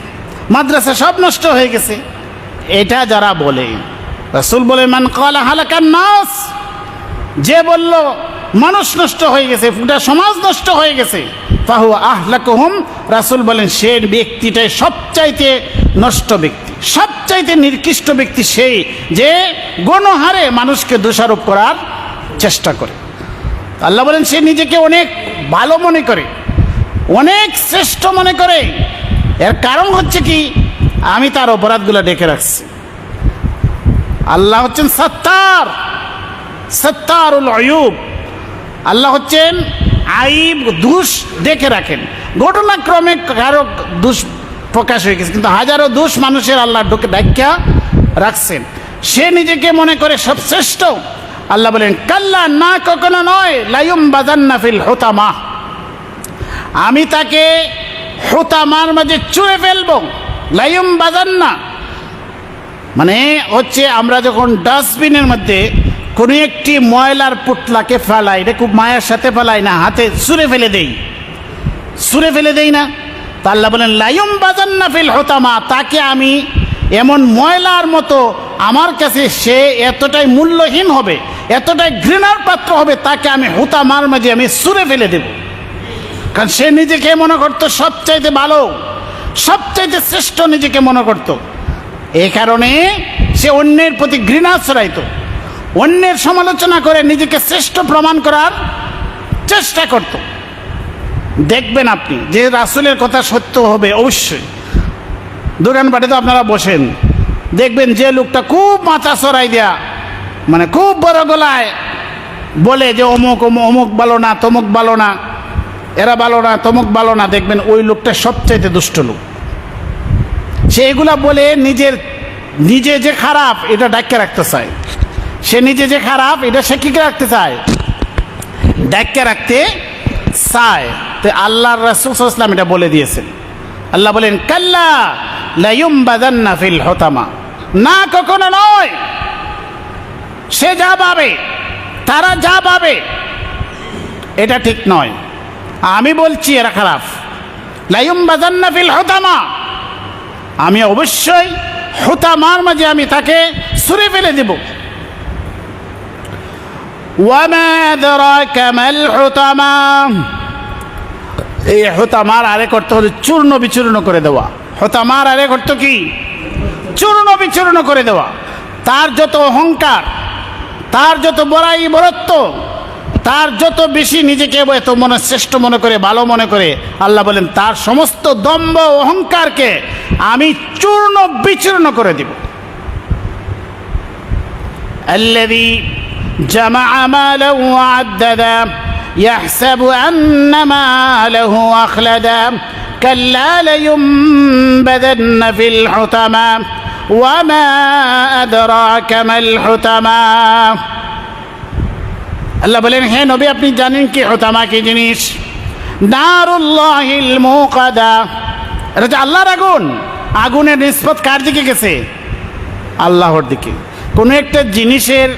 মাদ্রাসা সব নষ্ট হয়ে গেছে, এটা যারা বলে, রাসূল বলে মান ক্বালা হালাকান নাস, যে বলল মানুষ নষ্ট হয়ে গেছে, পুরা সমাজ নষ্ট হয়ে গেছে, ফাহুয়া আহলাকুহুম, রাসূল বলেন সে ব্যক্তিটাই সবচাইতে নষ্ট ব্যক্তি, সবচাইতে নিকৃষ্ট ব্যক্তি সেই যে গণহারে মানুষকে দোষারোপ করার চেষ্টা করে। আল্লাহ বলেন সে নিজেকে অনেক ভালো মনে করে, অনেক শ্রেষ্ঠ মনে করে। এর কারণ হচ্ছে কি, আমি তার অপরাধগুলো ডেকে রাখছি। আল্লাহ হচ্ছেন সত্তার, সত্তারুল আয়ুব। আল্লাহ হচ্ছেন আইব, দোষ ডেকে রাখেন। ঘটনাক্রমে কারো দোষ প্রকাশ হয়ে গেছে, কিন্তু হাজারো দোষ মানুষের আল্লাহ ডাক্কা রাখছেন। সে নিজেকে মনে করে সব শ্রেষ্ঠ। আল্লাহ বলেন কাল্লা, না কখনো নয়, লায়ুম বাজান্না ফিল হুতামা, আমি তাকে হুতামার মাঝে চুড়ে ফেলবো। লায়ুম বাজান্না মানে হচ্ছে আমরা যখন ডাস্টবিনের মধ্যে কোনো একটি ময়লার পুতলাকে ফেলাই, এটা খুব মায়ের সাথে ফেলাই না, হাতে ছুঁড়ে ফেলে দেই, ছুঁড়ে ফেলে দেই না। তা আল্লাহ বলেন লায়ুম বাজান্না ফিল হুতামা, তাকে আমি এমন ময়লার মতো, আমার কাছে সে এতটাই মূল্যহীন হবে, এতটাই ঘৃণার পাত্র হবে, তাকে আমি হুতামার মাঝে আমি ছুঁড়ে ফেলে দেব। কারণ সে নিজেকে মনে করতো সবচাইতে ভালো, সবচাইতে শ্রেষ্ঠ নিজেকে মনে করত। এই কারণে সে অন্যের প্রতি ঘৃণা ছড়াইতো, অন্যের সমালোচনা করে নিজেকে শ্রেষ্ঠ প্রমাণ করার চেষ্টা করত। দেখবেন আপনি যে রাসূলের কথা সত্য হবে অবশ্যই। দোকানপাটে তো আপনারা বসেন, দেখবেন যে লোকটা খুব মাথা চড়াই দেয়া, মানে খুব বড় গলায় বলে যে অমুক অমুক ভালো না, তমুক ভালো না, এরা ভালো না, তমুক ভালো না, দেখবেন ওই লোকটা সবচাইতে দুষ্ট লোক। সে এগুলা বলে নিজে যে খারাপ এটা ডাক্কা রাখতে চায়, সে নিজে যে খারাপ এটা সে কি রাখতে চায়, ডাক্কা রাখতে চায়। তো আল্লাহর রাসূল সাল্লাল্লাহু আলাইহি ওয়াসাল্লাম এটা বলে দিয়েছেন। আল্লাহ বলেন কাল্লা লায়ুমবাদান্না ফিল হুতামা, না কখনো নয়, সে যা পাবে, তারা যা পাবে এটা ঠিক নয়। আমি বলছি এরা খারাপ। লায়ুমবাদান্না ফিল হুতামা, আমি অবশ্যই হুতামার মাঝে আমি তাকে ছুঁড়ে ফেলে দেব। ওয়ামা আদরাকা মাল হুতামা, এই হুতামার আরেক অর্থ হলো চূর্ণ বিচূর্ণ করে দেওয়া। হুতামার আরেক অর্থ কি, চূর্ণ বিচূর্ণ করে দেওয়া। তার যত অহংকার, তার যত বড়াই বড়ত্ব, তার যত বেশি নিজেকে এত মনে শ্রেষ্ঠ মনে করে, ভালো মনে করে, আল্লাহ বলেন তার সমস্ত দম্ভ অহংকারকে আমি চূর্ণ বিচূর্ণ করে দিব। আল্লাযী জামাআ মালাহু ওয়া আদ্দাদা ইয়াহসাবু আন্না মালাহু আখলাদা কাল্লা লায়ুমবাদান্না ফিল হুতামা ওয়া মা আদরাকা মাল হুতামা। আল্লাহ বলেন হে নবী আপনি জানেন কি হুতামা কি জিনিস? নারুল্লাহিল মুকাদা, এটা হচ্ছে আল্লাহর আগুন। আগুনের নিসবত কার দিকে গেছে? আল্লাহর দিকে। কোনো একটা জিনিসের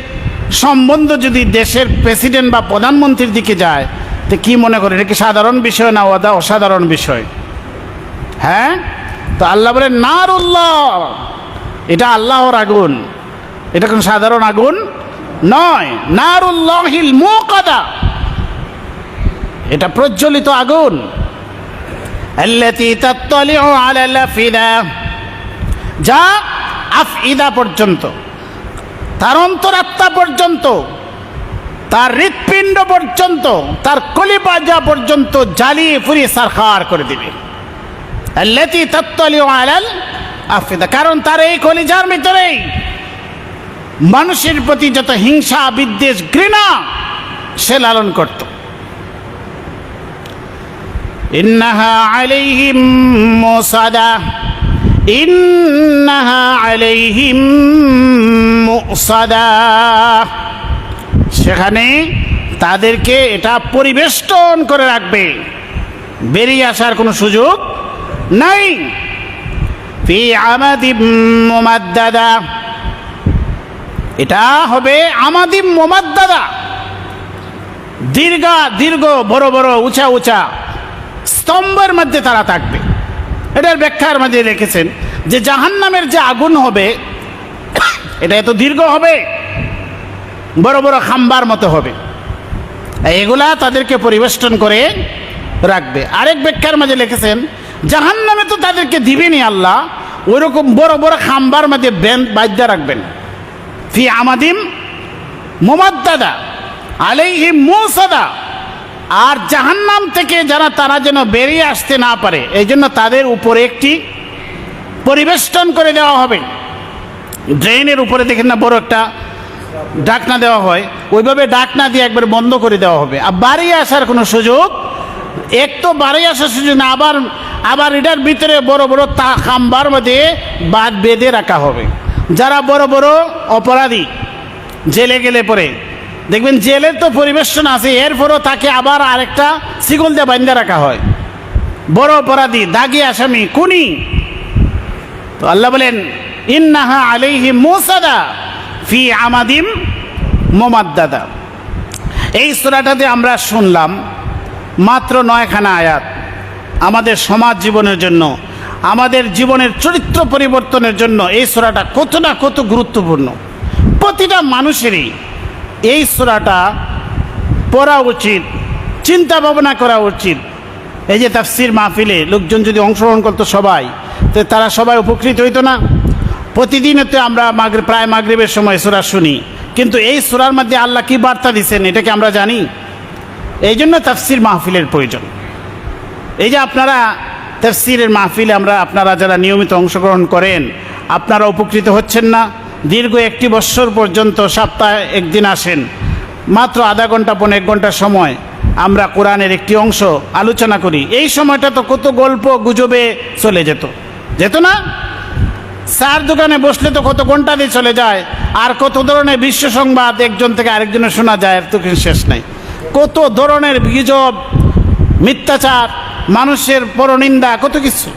সম্বন্ধ যদি দেশের প্রেসিডেন্ট বা প্রধানমন্ত্রীর দিকে যায়, তো কি মনে করেন এটা কি সাধারণ বিষয় না অসাধারণ বিষয়? হ্যাঁ, তো আল্লাহ বলেন নারুল্লাহ, এটা আল্লাহর আগুন, এটা কোন সাধারণ আগুন নয়। নারুল্লাহিল মুকাদা, এটা প্রজ্বলিত আগুন। আল্লাতী তাত্তালিউ আলাল আফইদা, যা আফইদা পর্যন্ত, তার অন্তরাত্মা পর্যন্ত, তার হৃৎপিণ্ড পর্যন্ত, তার কলিজা পর্যন্ত জ্বালিয়ে পুড়িয়ে সারখার করে দিবে। আল্লাতী তাত্তালিউ আলাল আফইদা, কারণ তার এই কলিজার ভিতরেই মানুষের প্রতি যত হিংসা বিদ্বেষ ঘৃণা সে লালন করত। ইন্নাহা আলাইহিম মুসাদা, ইন্নাহা আলাইহিম মুসাদা, সেখানে তাদেরকে এটা পরিবেষ্টন করে রাখবে, বেরিয়ে আসার কোনো সুযোগ নাই। ফি আমাদিম মুমাদ্দাদা, এটা হবে আমাদিম মুমাদ্দাদা, দীর্ঘ বড় বড় উঁচা উঁচা স্তম্ভের মধ্যে তারা থাকবে। এটার ব্যাখ্যার মধ্যে রেখেছেন যে জাহান্নামের যে আগুন হবে এটা এত দীর্ঘ হবে, বড় বড় খাম্বার মতো হবে, এগুলা তাদেরকে পরিবেষ্টন করে রাখবে। আরেক ব্যাখ্যার মাঝে লিখেছেন জাহান্নামে তো তাদেরকে দিবেনি আল্লাহ, ওইরকম বড় বড় খাম্বার মাঝে বাদ্যা রাখবেন, ফি আমাদিম মুমাদ্দাদা আলাইহিম মুসাদা। আর জাহান্নাম থেকে যারা তারা যেন বেরিয়ে আসতে না পারে এই জন্য তাদের উপরে একটি পরিবেষ্টন করে দেওয়া হবে। ড্রেনের উপরে দেখেন না বড় একটা ডাকনা দেওয়া হয়, ওইভাবে ডাকনা দিয়ে একবার বন্ধ করে দেওয়া হবে। আর বাড়ি আসার কোনো সুযোগ, এক তো বাড়ি আসার সুযোগ না, আবার এটার ভিতরে বড় বড় খাম্বার মধ্যে বাদ বেঁধে রাখা হবে। যারা বড় বড় অপরাধী জেলে গেলে পরে দেখবেন জেলের তো পরিবেশন আছে, এরপরও তাকে আবার আরেকটা শিকল দিয়ে বাঁধা রাখা হয়। বড় অপরাধী, দাগি আসামি, খুনি, তো আল্লাহ বলেন ইন্নাহা আলাইহিম মুসাদা ফি আমাদিম মুমাদ্দাদা। এই সূরাটাতে আমরা শুনলাম মাত্র 9খানা আয়াত। আমাদের সমাজ জীবনের জন্য, আমাদের জীবনের চরিত্র পরিবর্তনের জন্য এই সূরাটা কত না কত গুরুত্বপূর্ণ। প্রতিটা মানুষেরই এই সূরাটা পড়া উচিত, চিন্তা ভাবনা করা উচিত। এই যে তাফসির মাহফিলে লোকজন যদি অংশগ্রহণ করতো সবাই, তো তারা সবাই উপকৃত হইতো না? প্রতিদিন তো আমরা প্রায় মাগরিবের সময় সূরা শুনি, কিন্তু এই সূরার মধ্যে আল্লাহ কি বার্তা দিচ্ছেন এটা কি আমরা জানি? এই জন্য তাফসির মাহফিলের প্রয়োজন। এই যে আপনারা তাফসিরের মাহফিলে আপনারা যারা নিয়মিত অংশগ্রহণ করেন, আপনারা উপকৃত হচ্ছেন না? দীর্ঘ 1 বছর পর্যন্ত সপ্তাহে একদিন আসেন, মাত্র আধা ঘন্টা 1 ঘন্টা সময় আমরা কোরআনের একটি অংশ আলোচনা করি। এই সময়টা তো কত গল্প গুজবে চলে যেত না? চার দোকানে বসলে তো কত ঘন্টা দিয়ে চলে যায়, আর কত ধরনের বিশ্ব সংবাদ একজন থেকে আরেকজনের শোনা যায়, তো কিছু শেষ নাই। কত ধরনের গুজব, মিথ্যাচার, মানুষের পরনিন্দা, কত কিছু,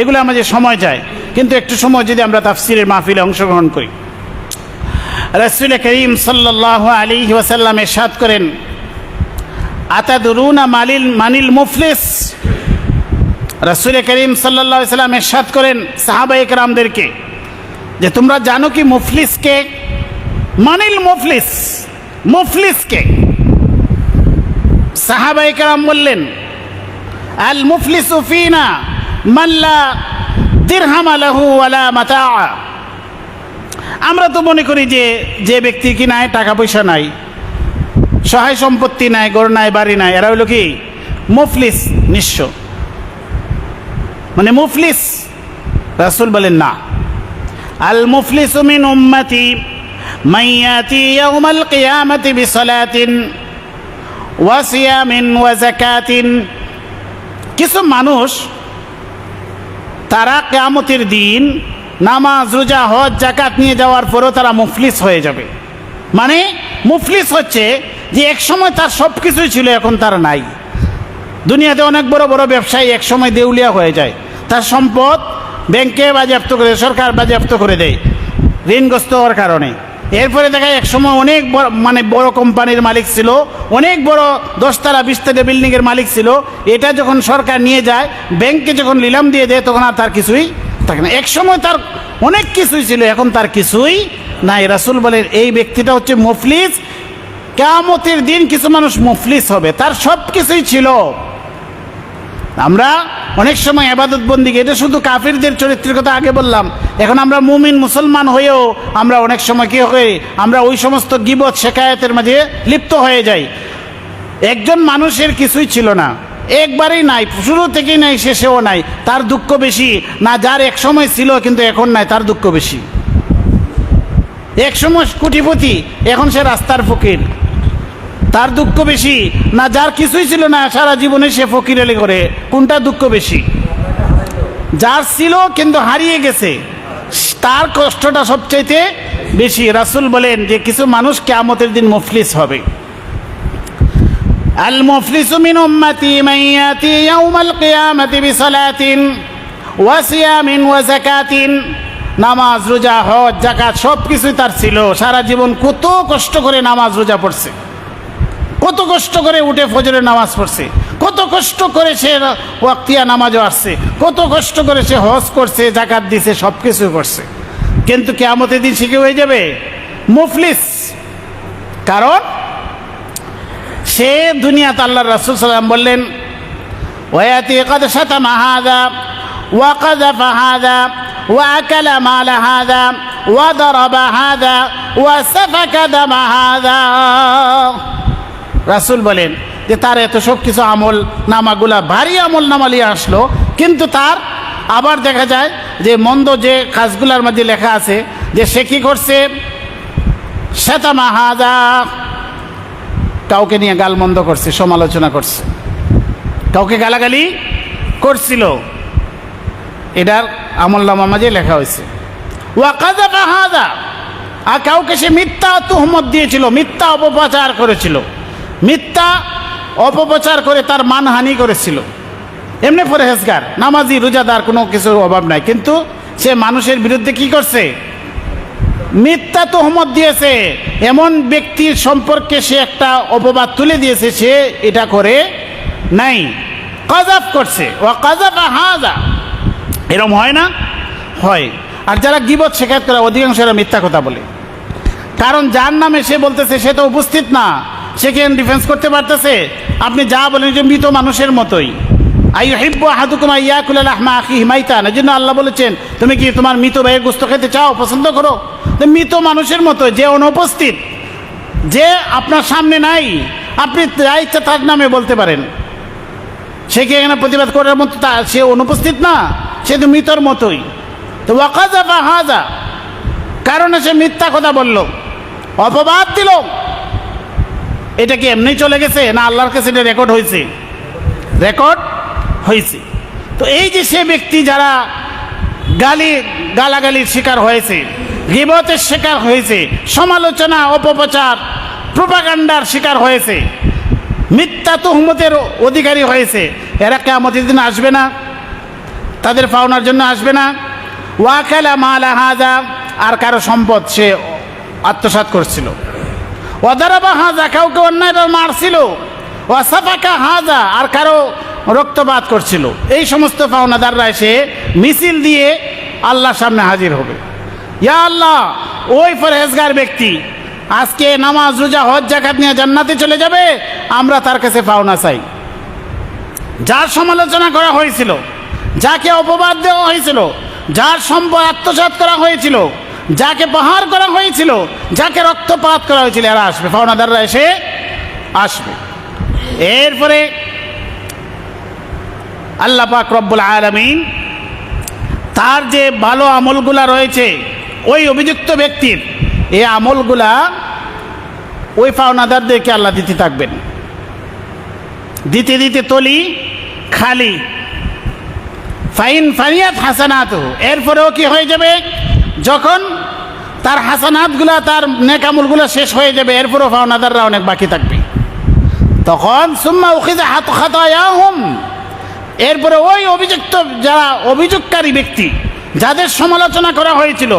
এগুলো আমাদের সময় যায়। কিন্তু একটু সময় যদি আমরা তাফসিরের মাহফিলে অংশগ্রহণ করি, রাসূল করিম সাল্লাল্লাহু আলাইহি ওয়াসাল্লাম ইরশাদ করেন আতাদরুনা মানিল মুফলিস। রাসূল করিম সাল্লাল্লাহু আলাইহি ওয়াসাল্লাম ইরশাদ করেন সাহাবায়ে কেরামদেরকে যে তোমরা জানো কি মুফলিস কে? মানিল মুফলিস, মুফলিস কে? সাহাবায়ে কেরাম বললেন আল মুফলিসু ফিনা মান লা দিরহাম লাহু ওয়ালা মাতা। আমরা তো মনে করি যে ব্যক্তি কি নাই, টাকা পয়সা নাই, সহায় সম্পত্তি নাই, ঘর নাই, বাড়ি নাই, এরা হলো কি মুফলিস, নিঃস্ব, মানে মুফলিস। রাসূল বলেন না, আল মুফলিসু মিন উম্মতি মান ইয়াতি ইয়াউমাল কিয়ামাতি বিসালাতিন ওয়া সিয়ামিন ওয়া যাকাতিন। কিছু মানুষ তারা কিয়ামতের দিন নামাজ, রোজা, হজ, যাকাত নিয়ে যাওয়ার পরেও তারা মুফলিস হয়ে যাবে। মানে মুফলিস হচ্ছে যে এক সময় তার সব কিছুই ছিল, এখন তার নাই। দুনিয়াতে অনেক বড় বড় ব্যবসায়ী এক সময় দেউলিয়া হয়ে যায়, তার সম্পদ ব্যাংকে বাজেয়াপ্ত করে, সরকার বাজেয়াপ্ত করে দেয় ঋণগ্রস্ত হওয়ার কারণে। এরপরে দেখা যায় এক সময় অনেক বড় বড় কোম্পানির মালিক ছিল, অনেক বড় 10 তলা 20 তলা বিল্ডিংয়ের মালিক ছিল। এটা যখন সরকার নিয়ে যায়, ব্যাংকে যখন নিলাম দিয়ে দেয়, তখন আর তার কিছুই থাকে না। এক সময় তার অনেক কিছুই ছিল, এখন তার কিছুই নাই। রাসূল বলেন এই ব্যক্তিটা হচ্ছে মুফলিস। কিয়ামতের দিন কিছু মানুষ মুফলিস হবে, তার সব কিছুই ছিল। আমরা অনেক সময় ইবাদত বন্দিকে, এটা শুধু কাফিরদের চরিত্রের কথা আগে বললাম, এখন আমরা মুমিন মুসলমান হয়েও আমরা অনেক সময় কী হয়, আমরা ওই সমস্ত গীবত শেকায়েতের মাঝে লিপ্ত হয়ে যাই। একজন মানুষের কিছুই ছিল না, একবারেই নাই, শুরু থেকেই নাই, শেষেও নাই, তার দুঃখ বেশি না যার এক সময় ছিল কিন্তু এখন নাই, তার দুঃখ বেশি। এক সময় কোটিপতি, এখন সে রাস্তার ফকির, তার দুঃখ বেশি না যার কিছুই ছিল না, সারা জীবনে সে ফকিরেলি করে? কোনটা দুঃখ বেশি? যার ছিল কিন্তু হারিয়ে গেছে, তার কষ্টটা সবচাইতে বেশি। রাসূল বলেন যে কিছু মানুষ কিয়ামতের দিন মুফলিস হবে। আল মুফলিসু মিন উম্মতি মান ইয়াতি ইয়াউমাল কিয়ামাতি বিসালাতিন ওয়া সিয়ামিন ওয়া যাকাতিন। নামাজ, রোজা, হজ, যাকাত সব কিছুই তার ছিল, সারা জীবন কত কষ্ট করে নামাজ রোজা পড়ছে, কত কষ্ট করে উঠে ফজরের নামাজ পড়ছে, কত কষ্ট করে সে ওয়াক্তিয়া নামাজও আসছে, কত কষ্ট করে সে হজ করছে, জাকাত দিছে, সব কিছু করছে, কিন্তু কিয়ামতের দিন সে কি হয়ে যাবে? মুফলিস। কারণ সে দুনিয়াতে আল্লাহর রাসূল সাল্লাল্লাহু আলাইহি ওয়াসাল্লাম বললেন, ওয়ায়াতি ক্বাদ শাতামা হাযা ওয়া কাযাফা হাযা ওয়া আকালা মালা হাযা ওয়া দারাবা হাযা ওয়া সাফাকা দামা হাযা। রাসূল বলেন যে তার এত সব কিছু আমল নামাগুলা ভারী আমল নামালি আসলো, কিন্তু তার আবার দেখা যায় যে মন্দ যে কাজগুলোর মধ্যে লেখা আছে যে সে কি করছে? শাতামা হাযা, কাউকে নিয়ে গালমন্দ করছে, সমালোচনা করছে, কাউকে গালাগালি করছিল, এটার আমলনামার মাঝে লেখা হয়েছে। ওয়া কাযাফা হাযা, আর কাউকে সে মিথ্যা তুহমত দিয়েছিল, মিথ্যা অপপ্রচার করেছিল, মিথ্যা অপপ্রচার করে তার মানহানি করেছিল। এমনি পরহেজগার, নামাজি, রোজাদার, কোনো কিছুর অভাব নাই, কিন্তু সে মানুষের বিরুদ্ধে কি করছে? মিথ্যা তুহমত দিয়েছে। এমন ব্যক্তির সম্পর্কে সে একটা অপবাদ তুলে দিয়েছে, সে এটা করে নাই, কাযাফ করছে। ওয়া কাযাফা হাযা, এরকম হয় না? হয়। আর যারা গীবত শিকায়ত করে অধিকাংশ এরা মিথ্যা কথা বলে, কারণ যার নামে সে বলতেছে সে তো উপস্থিত না, সে কেন ডিফেন্স করতে পারতেছে? আপনি যা বলেন যে মৃত মানুষের মতোই। আইয়ুহিব্বু আহাদুকুম আইয়াকুলা লাহমা আখিহি মাইতান, এজন্য আল্লাহ বলেছেন তুমি কি তোমার মৃত ভাইয়ের গোশত খেতে চাও, পছন্দ করো? তো মৃত মানুষের মতো, যে অনুপস্থিত, যে আপনার সামনে নাই, আপনি যা ইচ্ছা তার নামে বলতে পারেন, সে কি এখানে প্রতিবাদ করার মতো? সে অনুপস্থিত না, সে তো মৃতর মতোই। তো ওয়া কাযাফা হাযা, কারণে সে মিথ্যা কথা বলল, অপবাদ দিল। এটা কি এমনি চলে গেছে না আল্লাহর কাছে এটা রেকর্ড হয়েছে? রেকর্ড হয়েছে। তো এই যে সে ব্যক্তি যারা গালাগালির শিকার হয়েছে, গীবতের শিকার হয়েছে, সমালোচনা, অপপ্রচার, প্রোপাগান্ডার শিকার হয়েছে, মিথ্যা তুহমতের অধিকারী হয়েছে, এরা কিয়ামতের দিন আসবে না? তাদের পাওনার জন্য আসবে না? ওয়া আকালা মালা হাযা, আর কারো সম্পদ সে আত্মসাৎ করছিল। ওয়া দারাবা হাযা, কাউকে অন্যায়ভাবে মারছিল। ওয়া সাফাকা হাযা, আর কারো রক্তপাত করছিল। এই সমস্ত পাওনাদাররা এসে মিছিল দিয়ে আল্লাহর সামনে হাজির হবে। ইয়া আল্লাহ, ওই পরহেজগার ব্যক্তি আজকে নামাজ, রোজা, হজ, জাকাত নিয়ে জান্নাতে চলে যাবে, আমরা তার কাছে পাওনা চাই। যার সমালোচনা করা হয়েছিল, যাকে অপবাদ দেওয়া হয়েছিল, যার সম্পদ আত্মসাৎ করা হয়েছিল, যাকে প্রহার করা হয়েছিল, যাকে রক্তপাত করা হয়েছিল, এরা আসবে, পাওনাদাররা এসে আসবে। এরপরে আল্লাহ পাক রব্বুল আলামিন তার যে ভালো আমলগুলা রয়েছে ওই অভিযুক্ত ব্যক্তির, এই আমলগুলা ওই পাওনাদারদেরকে আল্লাহ দিতে থাকবেন, দিতে দিতে তলি খালি। ফাইন ফানিয়াত হাসানাতুহু, এরপরেও কি হয়ে যাবে? যখন তার হাসানাতগুলা, তার নেক আমলগুলা শেষ হয়ে যাবে, এরপরেও পাওনাদাররা অনেক বাকি থাকবে। তখন সুম্মা উখিযা খাতায়াহুম, এরপরে ওই অভিযুক্ত, যারা অভিযোগকারী ব্যক্তি, যাদের সমালোচনা করা হয়েছিল,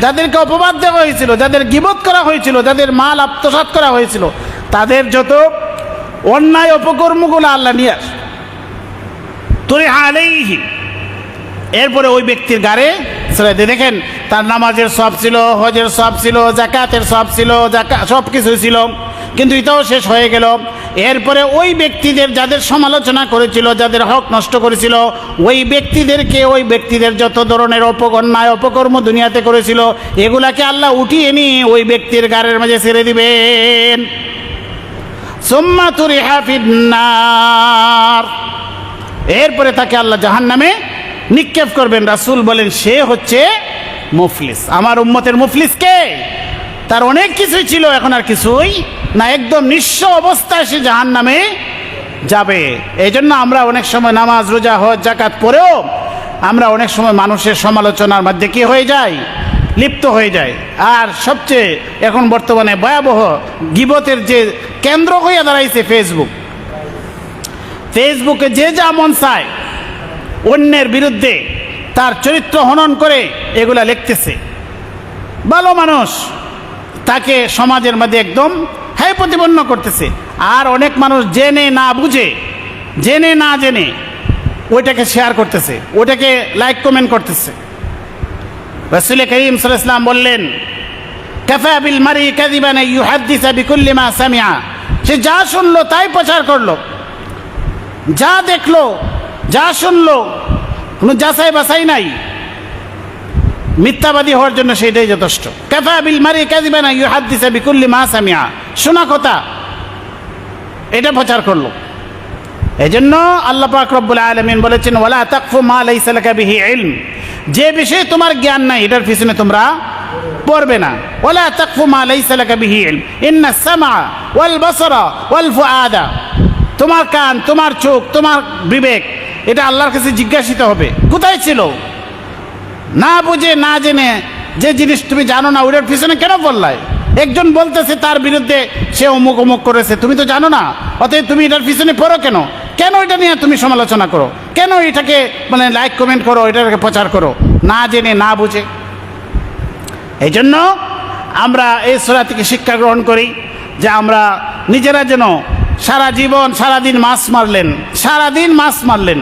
যাদেরকে অপবাদ দেওয়া হয়েছিল, যাদের গীবত করা হয়েছিল, যাদের মাল আত্মসাৎ করা হয়েছিল, তাদের যত অন্যায় অপকর্মগুলো আল্লাহ নিয়ে আস তুরিহা আলাইহি, এরপরে ওই ব্যক্তির গাড়ে ছেড়ে দিয়ে। দেখেন, তার নামাজের সব ছিল, হজের সব ছিল, জাকাতের সব ছিল, সব কিছু ছিল, কিন্তু এটাও শেষ হয়ে গেল। এরপরে ওই ব্যক্তিদের, যাদের সমালোচনা করেছিল, যাদের হক নষ্ট করেছিল, ওই ব্যক্তিদের যত ধরনের অন্যায় অপকর্ম দুনিয়াতে করেছিল, এগুলাকে আল্লাহ উঠিয়ে নিয়ে ওই ব্যক্তির গাড়ির মাঝে ছেড়ে দিবেন। সুম্মা তুরিহা ফিন্নার, এরপরে তাকে আল্লাহ জাহান্নামে নিক্ষেপ করবেন। রাসূল বলেন সে হচ্ছে মুফলিস। আমার উম্মতের মুফলিস কে? তার অনেক কিছুই ছিল, এখন আর কিছুই না, একদম নিঃস্ব অবস্থায় সে জাহান্নামে যাবে। এই জন্য আমরা অনেক সময় নামাজ, রোজা, হজ, জাকাত পড়েও আমরা অনেক সময় মানুষের সমালোচনার মধ্যে কি হয়ে যায়? লিপ্ত হয়ে যায়। আর সবচেয়ে এখন বর্তমানে ভয়াবহ গীবতের যে কেন্দ্র হয়ে দাঁড়াইছে ফেসবুকে যে যা মন চায় অন্যের বিরুদ্ধে তার চরিত্র হনন করে এগুলা লিখতেছে। ভালো মানুষ, তাকে সমাজের মধ্যে একদম মিথ্যাই প্রতিপন্ন করতেছে। আর অনেক মানুষ জেনে না বুঝে, জেনে না জেনে ওইটাকে শেয়ার করতেছে, ওইটাকে লাইক কমেন্ট করতেছে। রাসূল করিম সাল্লাল্লাহু আলাইহি ওয়াসাল্লাম বললেন, কাফা বিল মারই কাযিবান ইউহাদ্দিসা বিকুল্লি মা সামিআ, সে যা শুনলো তাই প্রচার করলো, যা দেখলো যা শুনলো, কোনো যাচাই বাছাই নাই, মিথ্যাবাদী হওয়ার জন্য সেটাই যথেষ্ট। কাফা বিল মারই কাযিবান ইউহাদ্দিসা বিকুল্লি মা সামিআ, শোনা কথা এটা প্রচার করলো। এজন্য আল্লাহ পাক রব্বুল আলামিন বলেছেন, ওয়ালা তাকফু মা লাইসা লাকা বিহি ইলম, যে বিষয়ে তোমার জ্ঞান নাই এটার পিছনে তোমরা পড়বে না। ওয়ালা তাকফু মা লাইসা লাকা বিহি ইলম ইন্নাস সামআ ওয়াল বাসারা ওয়াল ফুআদা, তোমার কান, তোমার চোখ, তোমার বিবেক, এটা আল্লাহর কাছে জিজ্ঞাসিত হবে কোথায় ছিল। না বুঝে না জেনে যে জিনিস তুমি জানো না ওটার পিছনে কেন পড়লাই? একজন বলতেছে তার বিরুদ্ধে সে অমুক অমুক করেছে, তুমি তো জানো না, অতএব তুমি এটার পিছনে পড়ো কেন? কেন এটা নিয়ে তুমি সমালোচনা করো? কেন এটাকে মানে লাইক কমেন্ট করো, এটাকে প্রচার করো না জেনে না বুঝে? এই জন্য আমরা এই সূরা থেকে শিক্ষা গ্রহণ করি যে আমরা নিজেরা যেন সারা জীবন সারাদিন মাছ মারলেন, সারাদিন মাছ মারলেন,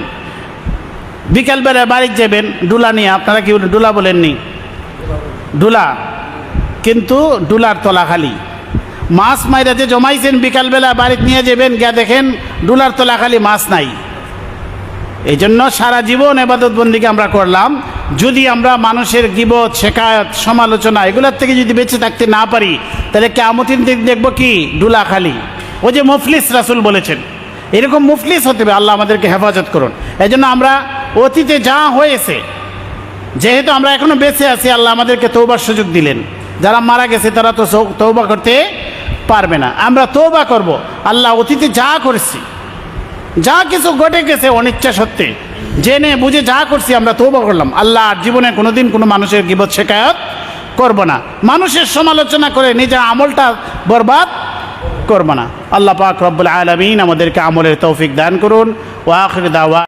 বিকালবেলা বাড়ি যাবেন ডুলা নিয়ে, আপনারা কি ডুলা বলেননি? ডুলা, কিন্তু ডুলার তলা খালি, মাছ মাইরা যে জমাইছেন বিকালবেলা বাড়িতে নিয়ে যাবেন, গিয়া দেখেন ডুলার তলা খালি, মাছ নাই। এই জন্য সারা জীবন ইবাদত বন্দিকে আমরা করলাম, যদি আমরা মানুষের গীবত, শেকায়ত, সমালোচনা এগুলোর থেকে যদি বেঁচে থাকতে না পারি, তাহলে কিয়ামতের দিন দেখবো কি ডুলা খালি। ওই যে মুফলিস রাসূল বলেছেন, এরকম মুফলিস হতে হবে। আল্লাহ আমাদেরকে হেফাজত করুন। এই জন্য আমরা অতীতে যা হয়েছে, যেহেতু আমরা এখনো বেঁচে আছি, আল্লাহ আমাদেরকে তওবার সুযোগ দিলেন। যারা মারা গেছে তারা তো তওবা করতে পারবে না, আমরা তওবা করব। আল্লাহ অতীতে যা করেছি, যা কিছু ঘটে গেছে অনিচ্ছা সত্ত্বে, জেনে বুঝে যা করছি আমরা তওবা করলাম। আল্লাহ আর জীবনে কোনোদিন কোনো মানুষের গীবত শেকায়ত করব না, মানুষের সমালোচনা করে নিজের আমলটা বরবাদ করব না। আল্লাহ পাক রব্বুল আলামিন আমাদেরকে আমলের তৌফিক দান করুন। ওয়া আখির দাওয়া।